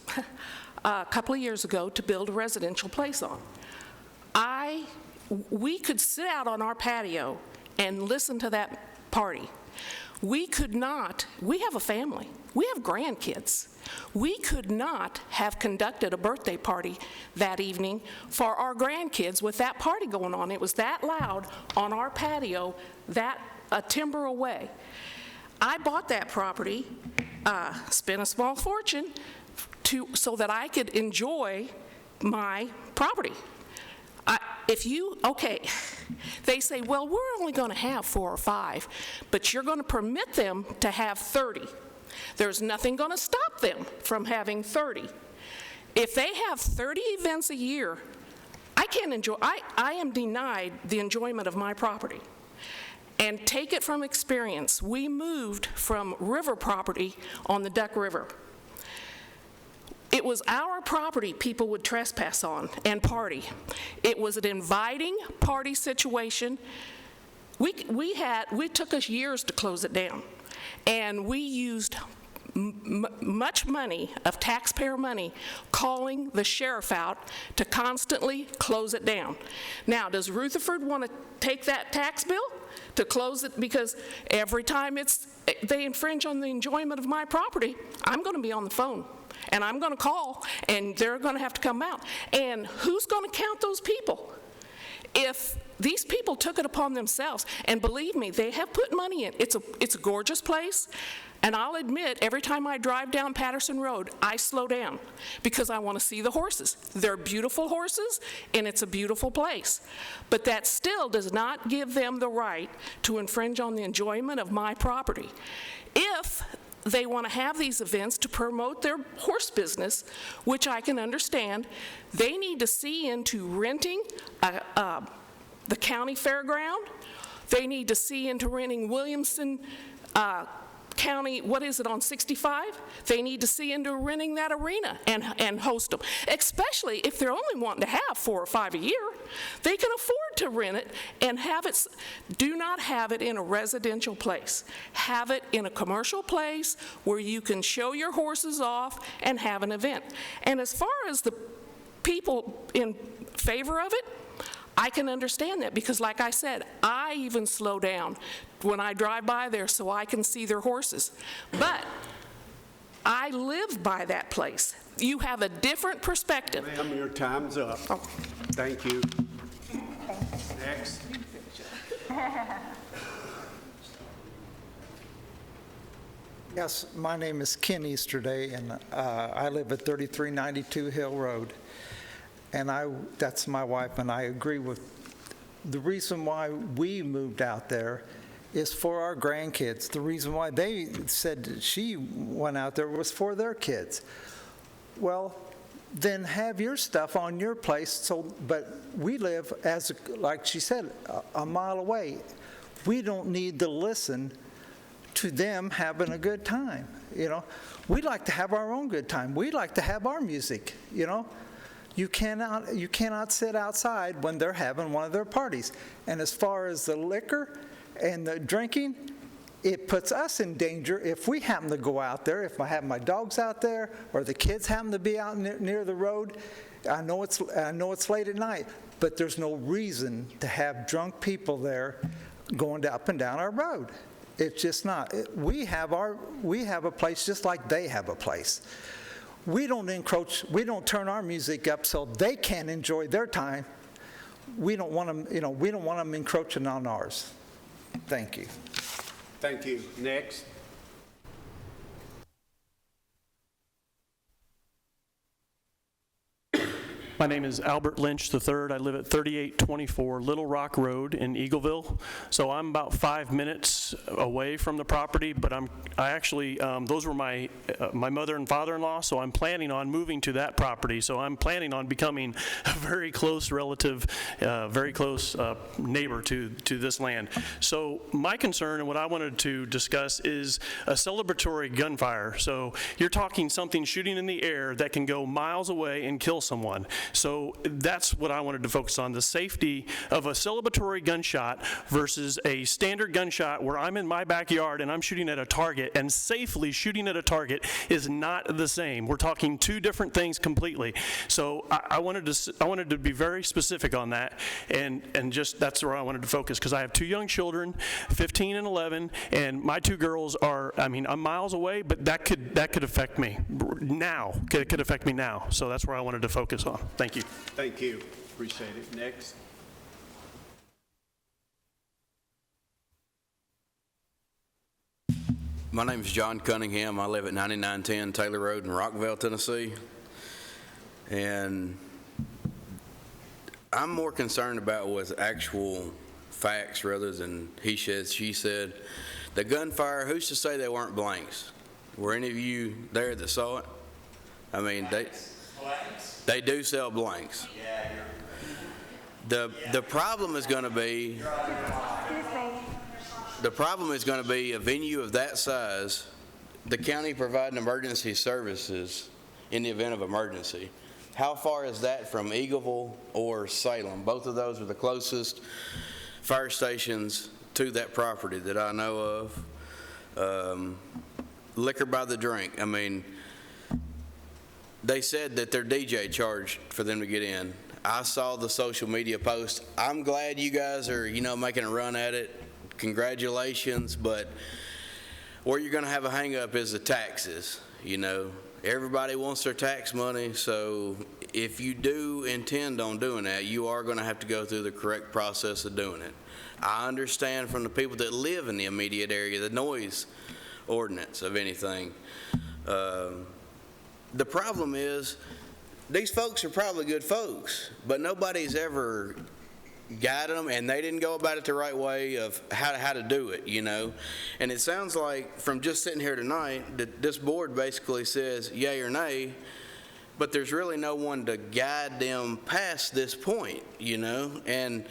a couple of years ago to build a residential place on. We could sit out on our patio and listen to that party. We could not, we have a family, we have grandkids. We could not have conducted a birthday party that evening for our grandkids with that party going on. It was that loud on our patio, a timber away. I bought that property, spent a small fortune so that I could enjoy my property. They say, well, we're only going to have 4 or 5, but you're going to permit them to have 30. There's nothing going to stop them from having 30. If they have 30 events a year, I am denied the enjoyment of my property. And take it from experience, we moved from river property on the Duck River. It was our property people would trespass on and party. It was an inviting party situation. We took us years to close it down, and we used much money of taxpayer money calling the sheriff out to constantly close it down. Now, does Rutherford want to take that tax bill to close it? Because every time they infringe on the enjoyment of my property, I'm going to be on the phone. And I'm going to call, and they're going to have to come out. And who's going to count those people? If these people took it upon themselves, and believe me, they have put money in. It's a gorgeous place, and I'll admit, every time I drive down Patterson Road, I slow down because I want to see the horses. They're beautiful horses, and it's a beautiful place. But that still does not give them the right to infringe on the enjoyment of my property. If they want to have these events to promote their horse business, which I can understand, they need to see into renting the county fairground. They need to see into renting Williamson County, what is it, on 65? They need to see into renting that arena and host them, especially if they're only wanting to have 4 or 5 a year. They can afford to rent it and have it. Do not have it in a residential place. Have it in a commercial place where you can show your horses off and have an event. And as far as the people in favor of it, I can understand that because, like I said, I even slow down when I drive by there so I can see their horses. But I live by that place. You have a different perspective. Ma'am, your time's up. Thank you. Next. Yes, my name is Ken Easterday, and I live at 3392 Hill Road. And that's my wife, and I agree with the reason why we moved out there is for our grandkids. The reason why they said she went out there was for their kids. Well, then have your stuff on your place. But we live, like she said, a mile away. We don't need to listen to them having a good time. We like to have our own good time. We like to have our music. You cannot sit outside when they're having one of their parties. And as far as the liquor and the drinking, it puts us in danger if we happen to go out there, if I have my dogs out there or the kids happen to be out near the road. I know it's late at night, but there's no reason to have drunk people there going up and down our road. It's just not. We have a place just like they have a place. We don't encroach. We don't turn our music up so they can't enjoy their time. We don't want them. We don't want them encroaching on ours. Thank you. Thank you. Next. My name is Albert Lynch III. I live at 3824 Little Rock Road in Eagleville. So I'm about 5 minutes away from the property, but those were my mother and father-in-law, so I'm planning on moving to that property. So I'm planning on becoming a very close relative, very close neighbor to this land. So my concern and what I wanted to discuss is a celebratory gunfire. So you're talking something shooting in the air that can go miles away and kill someone. So that's what I wanted to focus on, the safety of a celebratory gunshot versus a standard gunshot where I'm in my backyard and I'm shooting at a target, and safely shooting at a target is not the same. We're talking two different things completely. So I wanted to be very specific on that, and just that's where I wanted to focus, because I have two young children, 15 and 11, and my two girls are, I'm miles away, but that could affect me now. It could affect me now. So that's where I wanted to focus on. Thank you. Thank you. Appreciate it. Next. My name is John Cunningham. I live at 9910 Taylor Road in Rockville, Tennessee. And I'm more concerned about with actual facts rather than he said, she said. The gunfire, who's to say they weren't blanks? Were any of you there that saw it? They do sell blanks. The problem is going to be a venue of that size, the county providing emergency services in the event of emergency. How far is that from Eagleville or Salem? Both of those are the closest fire stations to that property that I know of. Liquor by the drink. They said that their DJ charged for them to get in. I saw the social media post. I'm glad you guys are, making a run at it. Congratulations, but where you're going to have a hang-up is the taxes. Everybody wants their tax money, so if you do intend on doing that, you are going to have to go through the correct process of doing it. I understand from the people that live in the immediate area, the noise ordinance of anything. The problem is, these folks are probably good folks, but nobody's ever guided them, and they didn't go about it the right way of how to do it, And it sounds like, from just sitting here tonight, that this board basically says yay or nay, but there's really no one to guide them past this point, And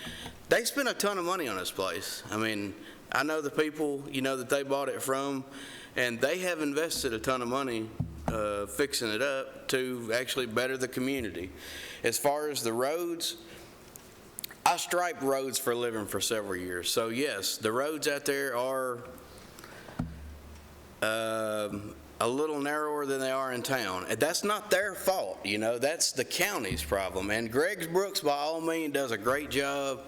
they spent a ton of money on this place. I know the people, that they bought it from, and they have invested a ton of money fixing it up to actually better the community. As far as the roads, I striped roads for a living for several years. So yes, the roads out there are a little narrower than they are in town. And that's not their fault, that's the county's problem. And Greg Brooks, by all means, does a great job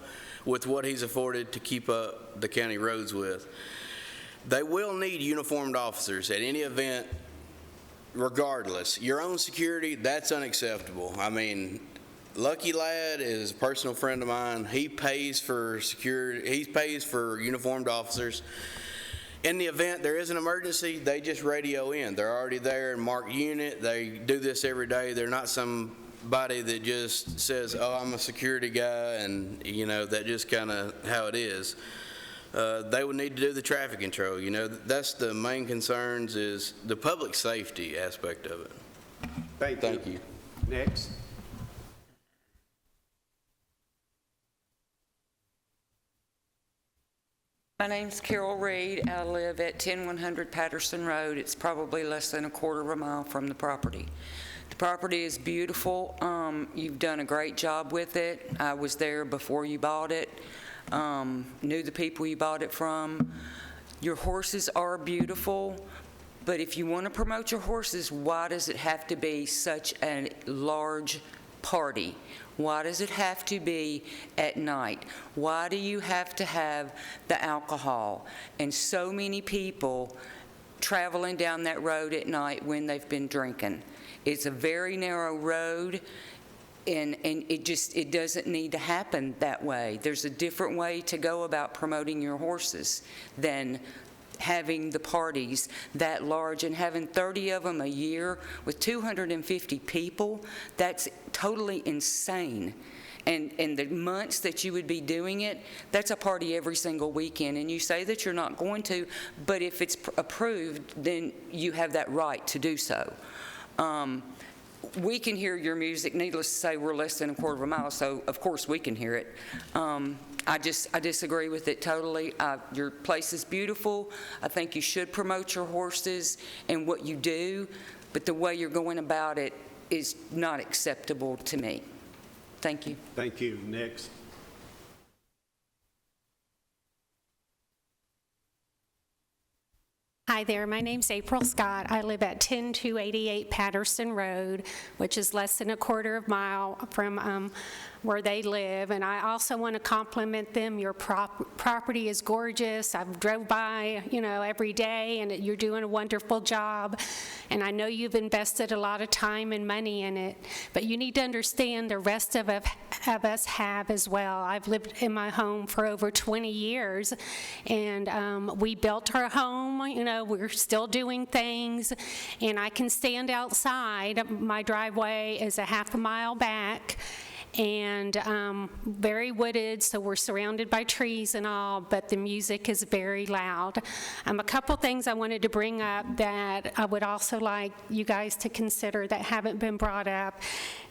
with what he's afforded to keep up the county roads with. They will need uniformed officers at any event regardless, your own security, that's unacceptable. I mean, Lucky Lad is a personal friend of mine. He pays for security, he pays for uniformed officers. In the event there is an emergency, they just radio in. They're already there and marked unit. They do this every day. They're not somebody that just says, oh, I'm a security guy, and, you know, that just kind of how it is. They would need to do the traffic control. You know, that's the main concerns, is the public safety aspect of it. Thank you. Next. My name's Carol Reed. I live at 10100 Patterson Road. It's probably less than a quarter of a mile from the property. The property is beautiful. You've done a great job with it. I was there before you bought it. Knew the people you bought it from. Your horses are beautiful, but if you want to promote your horses, why does it have to be such a large party? Why does it have to be at night? Why do you have to have the alcohol and so many people traveling down that road at night when they've been drinking? It's a very narrow road, and it doesn't need to happen that way. There's a different way to go about promoting your horses than having the parties that large and having 30 of them a year with 250 people. That's totally insane. And the months that you would be doing it, that's a party every single weekend. And you say that you're not going to, but if it's approved, then you have that right to do so. We can hear your music. Needless to say, we're less than a quarter of a mile, so of course we can hear it. I disagree with it totally. Your place is beautiful. I think you should promote your horses and what you do, but the way you're going about it is not acceptable to me. Thank you. Thank you. Next. Hi there, my name's April Scott. I live at 10288 Patterson Road, which is less than a quarter of a mile from where they live. And I also want to compliment them. Your property is gorgeous. I've drove by, you know, every day, and you're doing a wonderful job. And I know you've invested a lot of time and money in it, but you need to understand the rest of us have as well. I've lived in my home for over 20 years, and we built our home, you know, we're still doing things, and I can stand outside. My driveway is a half a mile back, and very wooded, so we're surrounded by trees and all, but the music is very loud. A couple things I wanted to bring up that I would also like you guys to consider that haven't been brought up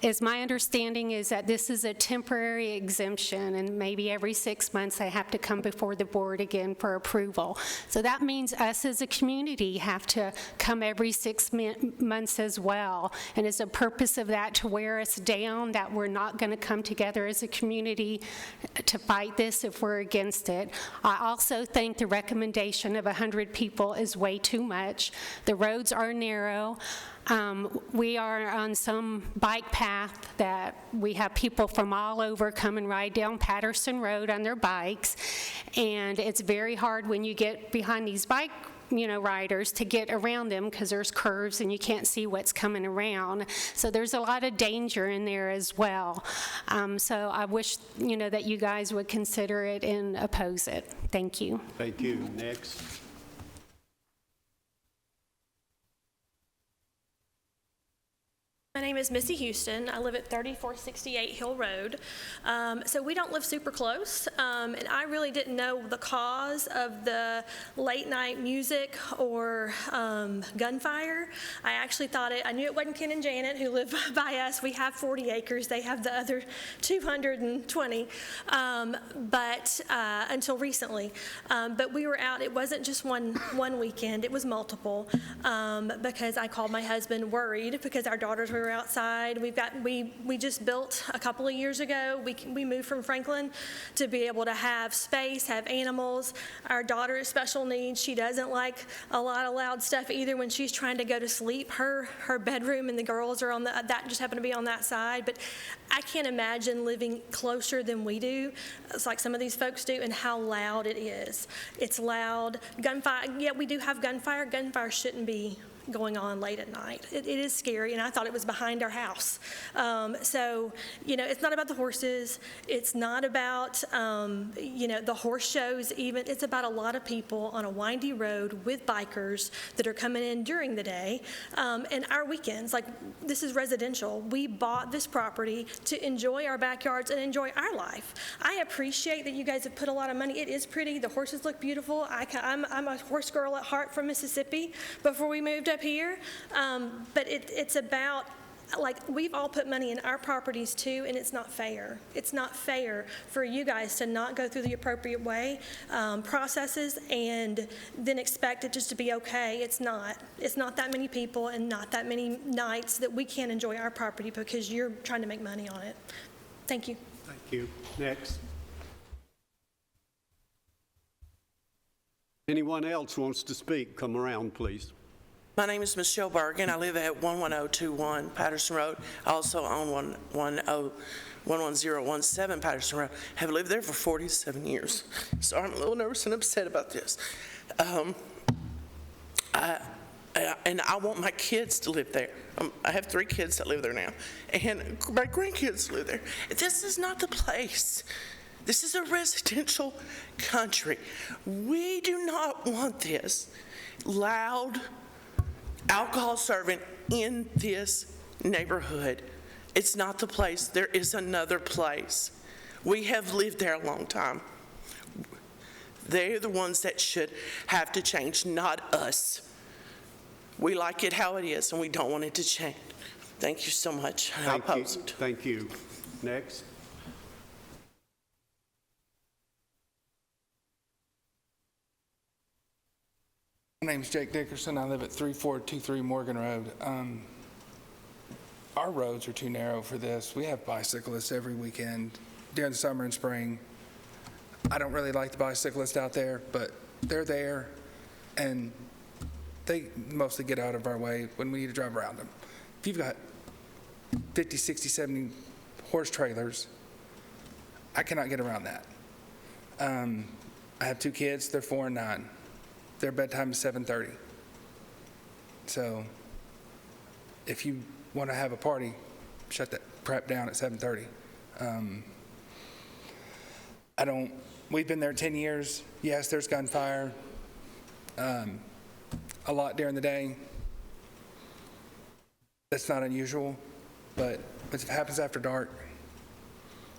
is my understanding is that this is a temporary exemption, and maybe every 6 months they have to come before the board again for approval. So that means us as a community have to come every 6 months as well, and is the purpose of that to wear us down, that we're not going to come together as a community to fight this if we're against it. I also think the recommendation of 100 people is way too much. The roads are narrow. We are on some bike path that we have people from all over come and ride down Patterson Road on their bikes, and it's very hard when you get behind these bike riders to get around them because there's curves and you can't see what's coming around. So there's a lot of danger in there as well. So I wish, that you guys would consider it and oppose it. Thank you. Thank you. Next. My name is Missy Houston. I live at 3468 Hill Road. So we don't live super close, and I really didn't know the cause of the late night music or gunfire. I actually thought I knew it wasn't Ken and Janet who live by us. We have 40 acres. They have the other 220, but until recently. But we were out. It wasn't just one weekend. It was multiple, because I called my husband worried because our daughters were outside. We just built a couple of years ago. We moved from Franklin to be able to have space, have animals. Our daughter is special needs. She doesn't like a lot of loud stuff either when she's trying to go to sleep. Her bedroom and the girls are on that just happen to be on that side. But I can't imagine living closer than we do. It's like some of these folks do, and how loud it is. It's loud. Gunfire. Yeah, we do have gunfire. Gunfire shouldn't be going on late at night. It is scary, and I thought it was behind our house. So, it's not about the horses. It's not about, the horse shows even. It's about a lot of people on a windy road with bikers that are coming in during the day. And our weekends, like, this is residential. We bought this property to enjoy our backyards and enjoy our life. I appreciate that you guys have put a lot of money. It is pretty. The horses look beautiful. I'm a horse girl at heart from Mississippi before we moved up here. But it's about, like, we've all put money in our properties too, and it's not fair. It's not fair for you guys to not go through the appropriate way, processes, and then expect it just to be okay. It's not. It's not that many people and not that many nights that we can't enjoy our property because you're trying to make money on it. Thank you. Thank you. Next. Anyone else wants to speak, come around, please. My name is Michelle Bergen. I live at 11021 Patterson Road. I also own 11017 Patterson Road. Have lived there for 47 years. So I'm a little nervous and upset about this. And I want my kids to live there. I have 3 kids that live there now, and my grandkids live there. This is not the place. This is a residential country. We do not want this loud alcohol serving in this neighborhood. It's not the place. There is another place. We have lived there a long time. They're the ones that should have to change, not us. We like it how it is, and we don't want it to change. Thank you so much. I oppose it. Thank you. Next. My name's Jake Dickerson. I live at 3423 Morgan Road. Our roads are too narrow for this. We have bicyclists every weekend during the summer and spring. I don't really like the bicyclists out there, but they're there, and they mostly get out of our way when we need to drive around them. If you've got 50, 60, 70 horse trailers, I cannot get around that. I have 2 kids. They're 4 and 9. Their bedtime is 7:30. So if you want to have a party, shut that crap down at 7:30. We've been there 10 years. Yes, there's gunfire a lot during the day. That's not unusual, but if it happens after dark,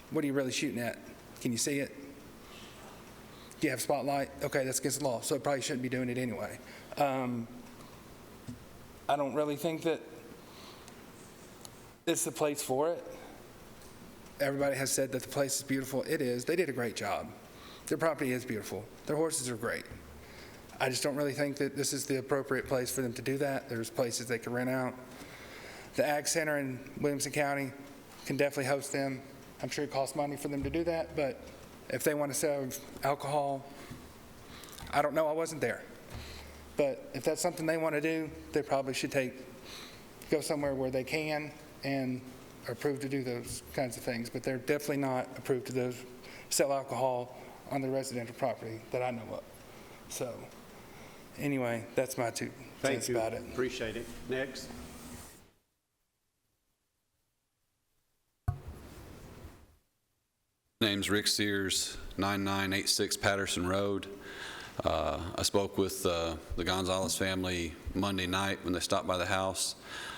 what are you really shooting at? Can you see it? Do you have spotlight? Okay, that's against the law, so it probably shouldn't be doing it anyway. I don't really think that it's the place for it. Everybody has said that the place is beautiful. It is. They did a great job. Their property is beautiful. Their horses are great. I just don't really think that this is the appropriate place for them to do that. There's places they can rent out. The Ag Center in Williamson County can definitely host them. I'm sure it costs money for them to do that, but if they want to sell alcohol, I don't know, I wasn't there. But if that's something they want to do, they probably should go somewhere where they can and are approved to do those kinds of things. But they're definitely not approved to sell alcohol on the residential property that I know of. So anyway, that's my 2 cents about it. Appreciate it. Next. Name's Rick Sears, 9986 Patterson Road. I spoke with the Gonzalez family Monday night when they stopped by the house.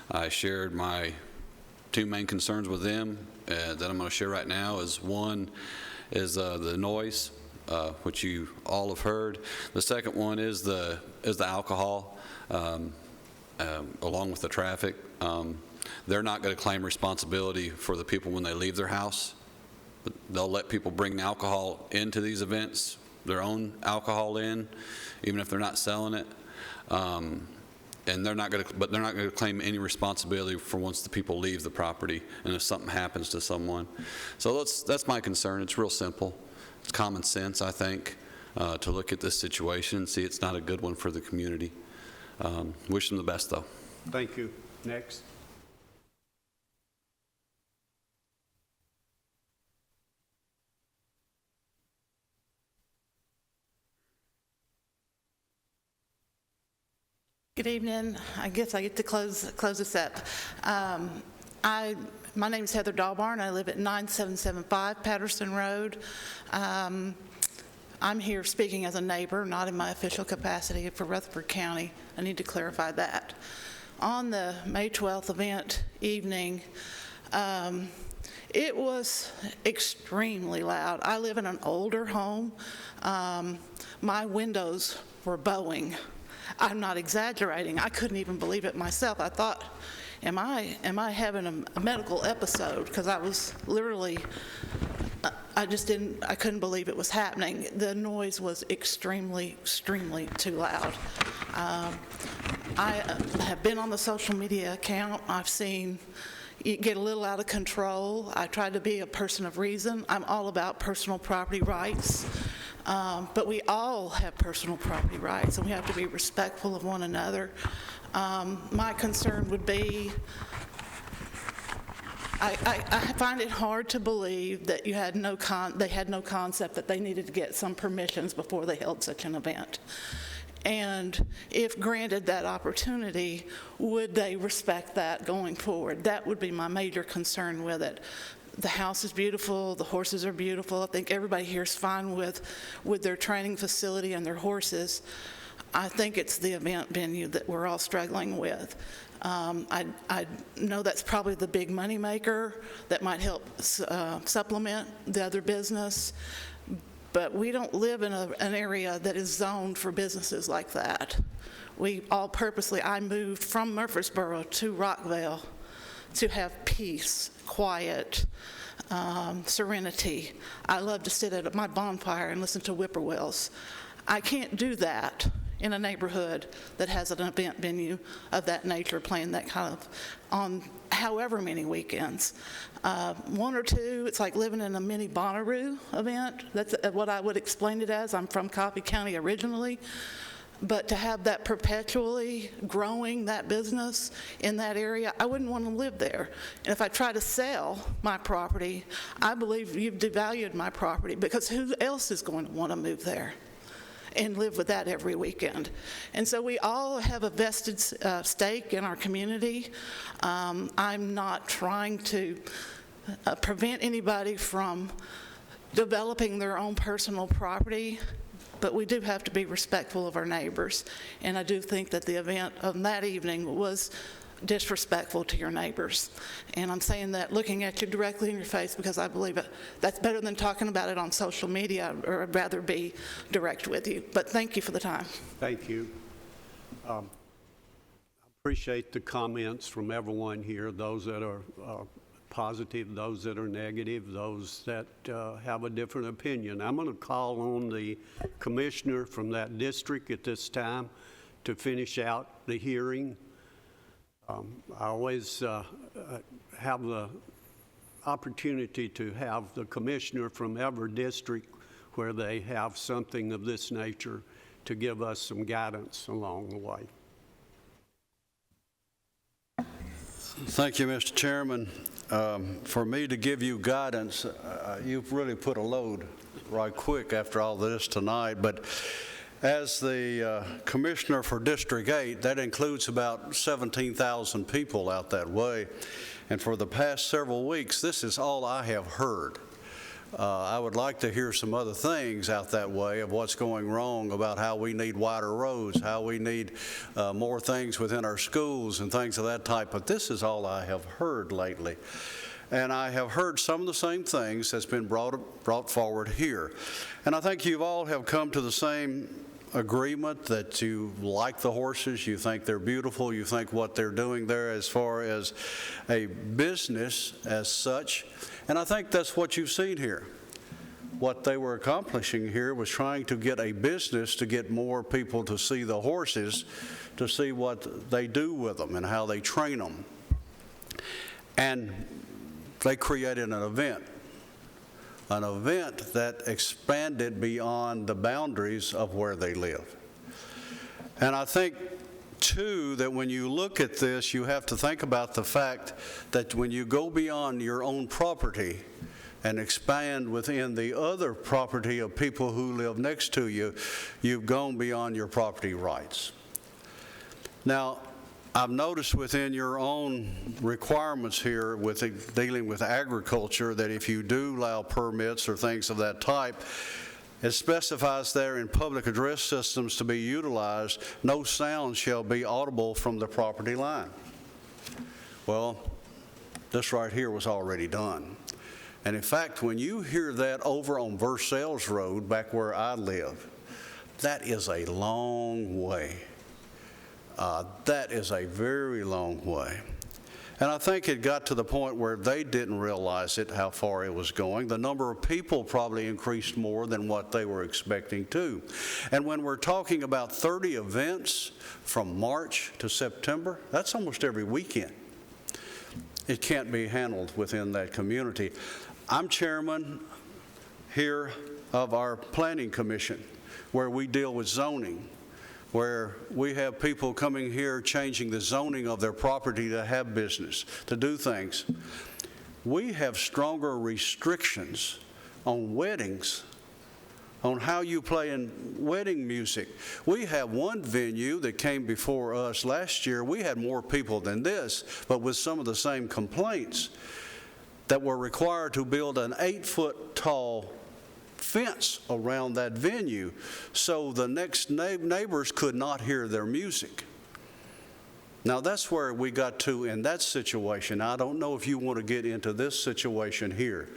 I shared my 2 main concerns with them that I'm going to share right now. One is the noise, which you all have heard. The second one is the alcohol, along with the traffic. They're not going to claim responsibility for the people when they leave their house. They'll let people bring alcohol into these events, their own alcohol in, even if they're not selling it. And they're not going to claim any responsibility for once the people leave the property and if something happens to someone. So that's my concern. It's real simple. It's common sense, I think, to look at this situation and see it's not a good one for the community. Wish them the best, though. Thank you. Next. Good evening. I guess I get to close this up. My name is Heather Dahlbarn. I live at 9775 Patterson Road. I'm here speaking as a neighbor, not in my official capacity for Rutherford County. I need to clarify that. On the May 12th event evening, it was extremely loud. I live in an older home. My windows were bowing. I'm not exaggerating. I couldn't even believe it myself. I thought, am I having a medical episode? Because I was literally, I couldn't believe it was happening. The noise was extremely too loud. I have been on the social media account. I've seen it get a little out of control. I tried to be a person of reason. I'm all about personal property rights. But we all have personal property rights, and we have to be respectful of one another. My concern would be, I find it hard to believe that they had no concept that they needed to get some permissions before they held such an event. And if granted that opportunity, would they respect that going forward? That would be my major concern with it. The house is beautiful, the horses are beautiful. I think everybody here is fine with their training facility and their horses. I think it's the event venue that we're all struggling with. I know that's probably the big money maker that might help supplement the other business, but we don't live in an area that is zoned for businesses like that. I moved from Murfreesboro to Rockville to have peace, quiet, serenity. I love to sit at my bonfire and listen to whippoorwills. I can't do that in a neighborhood that has an event venue of that nature playing that kind of on however many weekends. One or two, it's like living in a mini Bonnaroo event. That's what I would explain it as. I'm from Coffee County originally. But to have that perpetually growing, that business in that area, I wouldn't want to live there. And if I try to sell my property, I believe you've devalued my property, because who else is going to want to move there and live with that every weekend? And so we all have a vested stake in our community. I'm not trying to prevent anybody from developing their own personal property, but we do have to be respectful of our neighbors. And I do think that the event on that evening was disrespectful to your neighbors. And I'm saying that looking at you directly in your face, because I believe that's better than talking about it on social media, or I'd rather be direct with you. But thank you for the time. Thank you. I appreciate the comments from everyone here, those that are positive, those that are negative, those that have a different opinion. I'm going to call on the commissioner from that district at this time to finish out the hearing. I always have the opportunity to have the commissioner from every district where they have something of this nature to give us some guidance along the way. Thank you, Mr. Chairman. For me to give you guidance, you've really put a load right quick after all this tonight, but as the commissioner for District 8, that includes about 17,000 people out that way, and for the past several weeks, this is all I have heard. I would like to hear some other things out that way of what's going wrong, about how we need wider roads, how we need more things within our schools and things of that type, but this is all I have heard lately. And I have heard some of the same things that's been brought forward here. And I think you all have come to the same agreement that you like the horses, you think they're beautiful, you think what they're doing there as far as a business as such. And I think that's what you've seen here. What they were accomplishing here was trying to get a business to get more people to see the horses, to see what they do with them and how they train them. And they created an event that expanded beyond the boundaries of where they live. And I think, too, that when you look at this, you have to think about the fact that when you go beyond your own property and expand within the other property of people who live next to you, you've gone beyond your property rights. Now, I've noticed within your own requirements here with dealing with agriculture that if you do allow permits or things of that type, it specifies there in public address systems to be utilized, no sound shall be audible from the property line. Well, this right here was already done. And in fact, when you hear that over on Versailles Road, back where I live, that is a long way. That is a very long way. And I think it got to the point where they didn't realize it, how far it was going. The number of people probably increased more than what they were expecting to. And when we're talking about 30 events from March to September, that's almost every weekend. It can't be handled within that community. I'm chairman here of our planning commission, where we deal with zoning, where we have people coming here changing the zoning of their property to have business, to do things. We have stronger restrictions on weddings, on how you play in wedding music. We have one venue that came before us last year. We had more people than this, but with some of the same complaints, that were required to build an 8-foot tall fence around that venue so the next neighbors could not hear their music. Now that's where we got to in that situation. I don't know if you want to get into this situation here,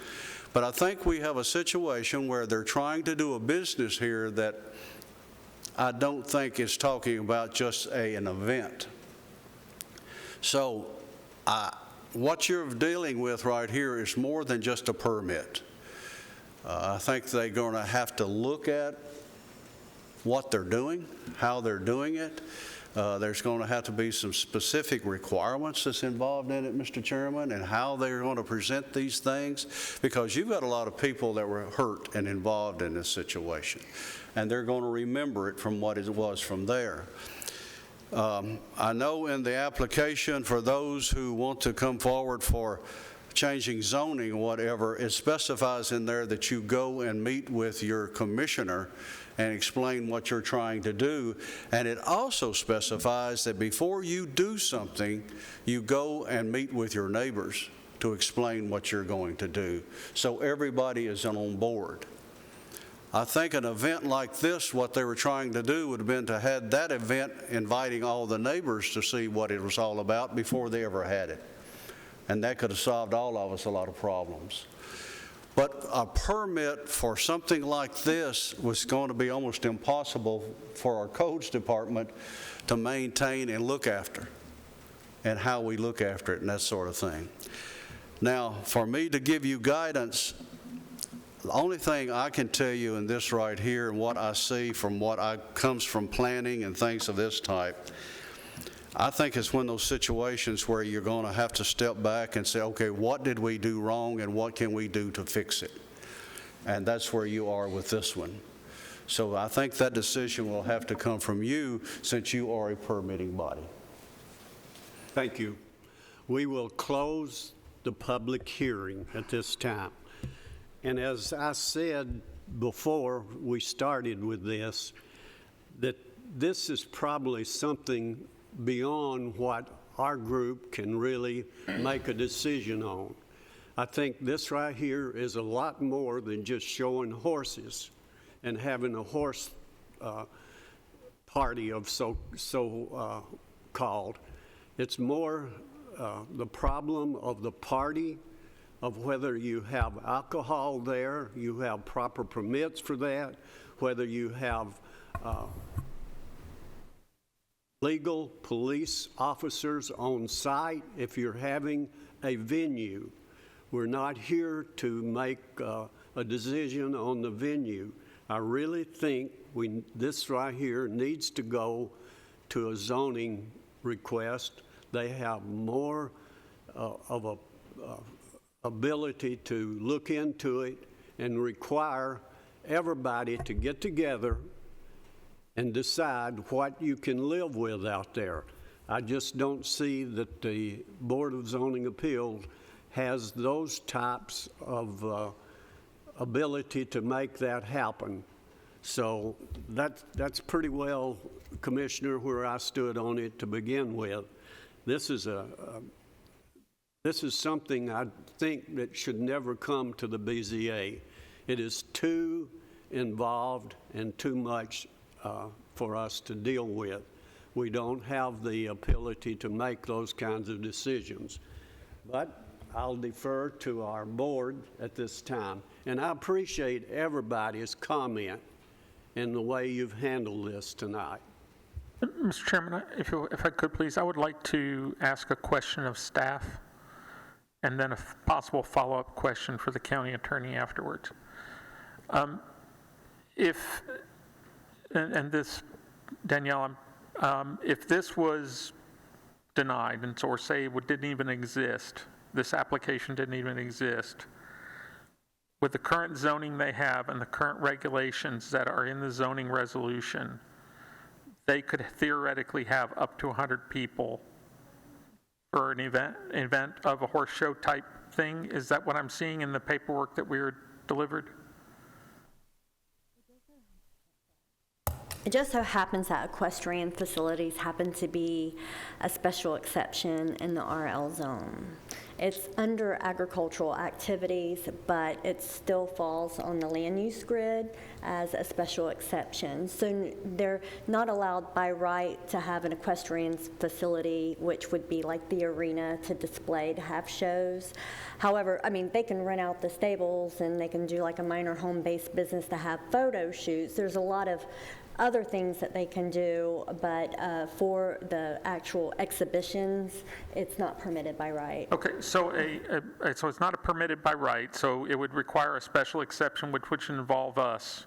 but I think we have a situation where they're trying to do a business here that I don't think is talking about just an event. So what you're dealing with right here is more than just a permit. I think they're going to have to look at what they're doing, how they're doing it. There's going to have to be some specific requirements that's involved in it, Mr. Chairman, and how they're going to present these things, because you've got a lot of people that were hurt and involved in this situation, and they're going to remember it from what it was from there. I know in the application for those who want to come forward for changing zoning or whatever, it specifies in there that you go and meet with your commissioner and explain what you're trying to do. And it also specifies that before you do something, you go and meet with your neighbors to explain what you're going to do, so everybody is on board. I think an event like this, what they were trying to do would have been to have that event inviting all the neighbors to see what it was all about before they ever had it. And that could have solved all of us a lot of problems. But a permit for something like this was going to be almost impossible for our codes department to maintain and look after, and how we look after it and that sort of thing. Now, for me to give you guidance, the only thing I can tell you in this right here and what I see from comes from planning and things of this type, I think it's one of those situations where you're going to have to step back and say, okay, what did we do wrong and what can we do to fix it? And that's where you are with this one. So I think that decision will have to come from you, since you are a permitting body. Thank you. We will close the public hearing at this time. And as I said before we started with this, that this is probably something beyond what our group can really make a decision on. I think this right here is a lot more than just showing horses and having a horse party of so-called. It's more the problem of the party, of whether you have alcohol there, you have proper permits for that, whether you have legal police officers on site if you're having a venue. We're not here to make a decision on the venue. I really think this right here needs to go to a zoning request. They have more of a ability to look into it and require everybody to get together and decide what you can live with out there. I just don't see that the Board of Zoning Appeals has those types of ability to make that happen. So that's pretty well Commissioner, where I stood on it to begin with. This is something I think that should never come to the BZA. It is too involved and too much for us to deal with. We don't have the ability to make those kinds of decisions. But I'll defer to our board at this time. And I appreciate everybody's comment and the way you've handled this tonight. Mr. Chairman, if I could please, I would like to ask a question of staff and then a possible follow-up question for the county attorney afterwards. Danielle, if this was denied, and or say it didn't even exist, this application didn't even exist, with the current zoning they have and the current regulations that are in the zoning resolution, they could theoretically have up to 100 people for an event of a horse show type thing. Is that what I'm seeing in the paperwork that we were delivered? It just so happens that equestrian facilities happen to be a special exception in the RL zone. It's under agricultural activities, but it still falls on the land use grid as a special exception. So they're not allowed by right to have an equestrian facility, which would be like the arena to display, to have shows. However, I mean, they can rent out the stables and they can do like a minor home-based business to have photo shoots. There's a lot of other things that they can do, but for the actual exhibitions, it's not permitted by right. Okay, so so it's not permitted by right, so it would require a special exception which would involve us,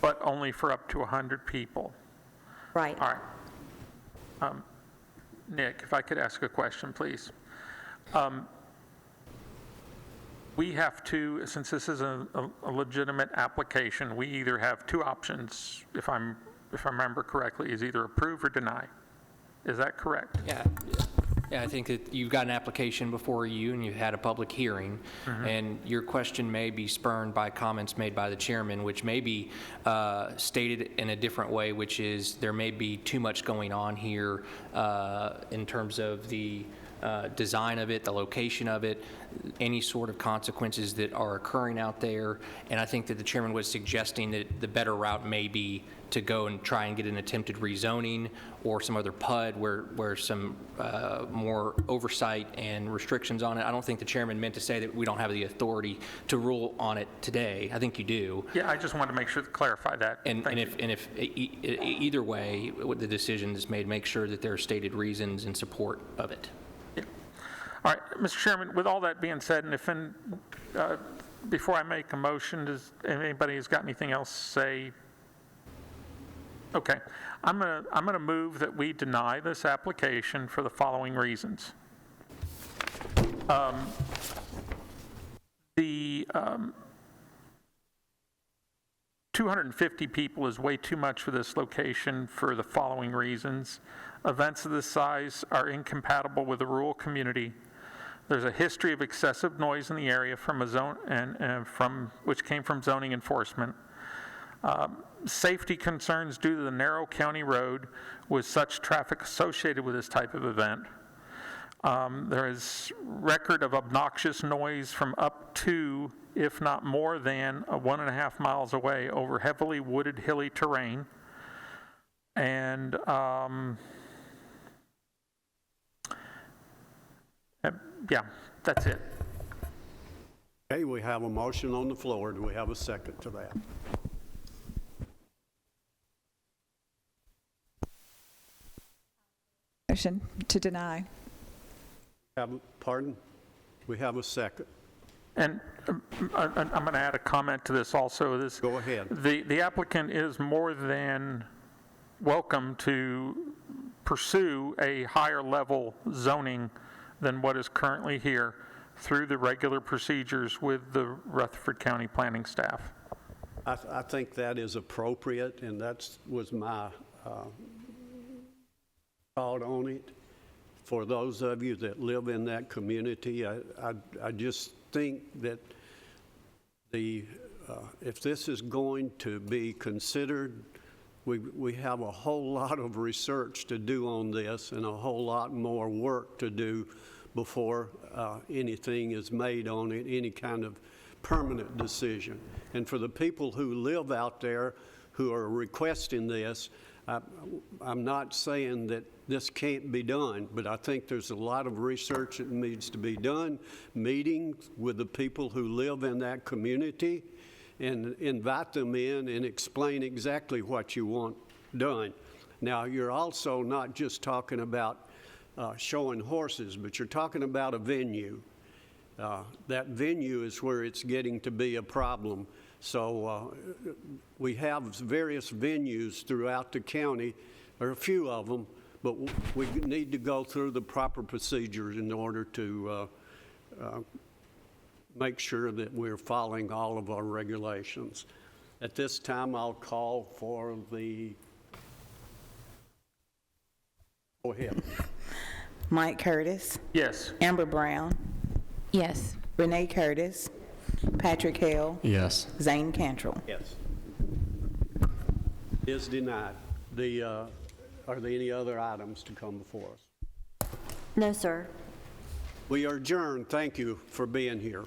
but only for up to 100 people. Right. All right. Nick, if I could ask a question, please. We have to, since this is a legitimate application, we either have two options, if I remember correctly, is either approve or deny. Is that correct? Yeah, I think that you've got an application before you and you've had a public hearing, and your question may be spurned by comments made by the chairman, which may be stated in a different way, which is there may be too much going on here in terms of the design of it, the location of it, any sort of consequences that are occurring out there. And I think that the chairman was suggesting that the better route may be to go and try and get an attempted rezoning or some other PUD where some more oversight and restrictions on it. I don't think the chairman meant to say that we don't have the authority to rule on it today. I think you do. Yeah, I just wanted to make sure to clarify that. And if either way, what the decision is made, make sure that there are stated reasons in support of it. All right, Mr. Chairman, with all that being said, and before I make a motion, does anybody has got anything else to say? Okay, I'm gonna move that we deny this application for the following reasons. The 250 people is way too much for this location for the following reasons. Events of this size are incompatible with the rural community. There's a history of excessive noise in the area from a zone which came from zoning enforcement. Safety concerns due to the narrow county road with such traffic associated with this type of event. There is record of obnoxious noise from up to, if not more than, 1.5 miles away over heavily wooded, hilly terrain. And yeah, that's it. Okay, we have a motion on the floor. Do we have a second to that? Motion to deny. Pardon? We have a second. And I'm going to add a comment to this also. Go ahead. The applicant is more than welcome to pursue a higher level zoning than what is currently here through the regular procedures with the Rutherford County planning staff. I think that is appropriate, and that was my thought on it. For those of you that live in that community, I just think that if this is going to be considered we have a whole lot of research to do on this and a whole lot more work to do before anything is made on it, any kind of permanent decision. And for the people who live out there who are requesting this, I'm not saying that this can't be done, but I think there's a lot of research that needs to be done, meetings with the people who live in that community, and invite them in and explain exactly what you want done. Now, you're also not just talking about showing horses, but you're talking about a venue. That venue is where it's getting to be a problem. So we have various venues throughout the county, or a few of them, but we need to go through the proper procedures in order to make sure that we're following all of our regulations. At this time, I'll call for the, go ahead. Mike Curtis. Yes. Amber Brown. Yes. Renee Curtis. Patrick Hale. Yes. Zane Cantrell. Yes. Is denied. Are there any other items to come before us? No, sir. We are adjourned. Thank you for being here.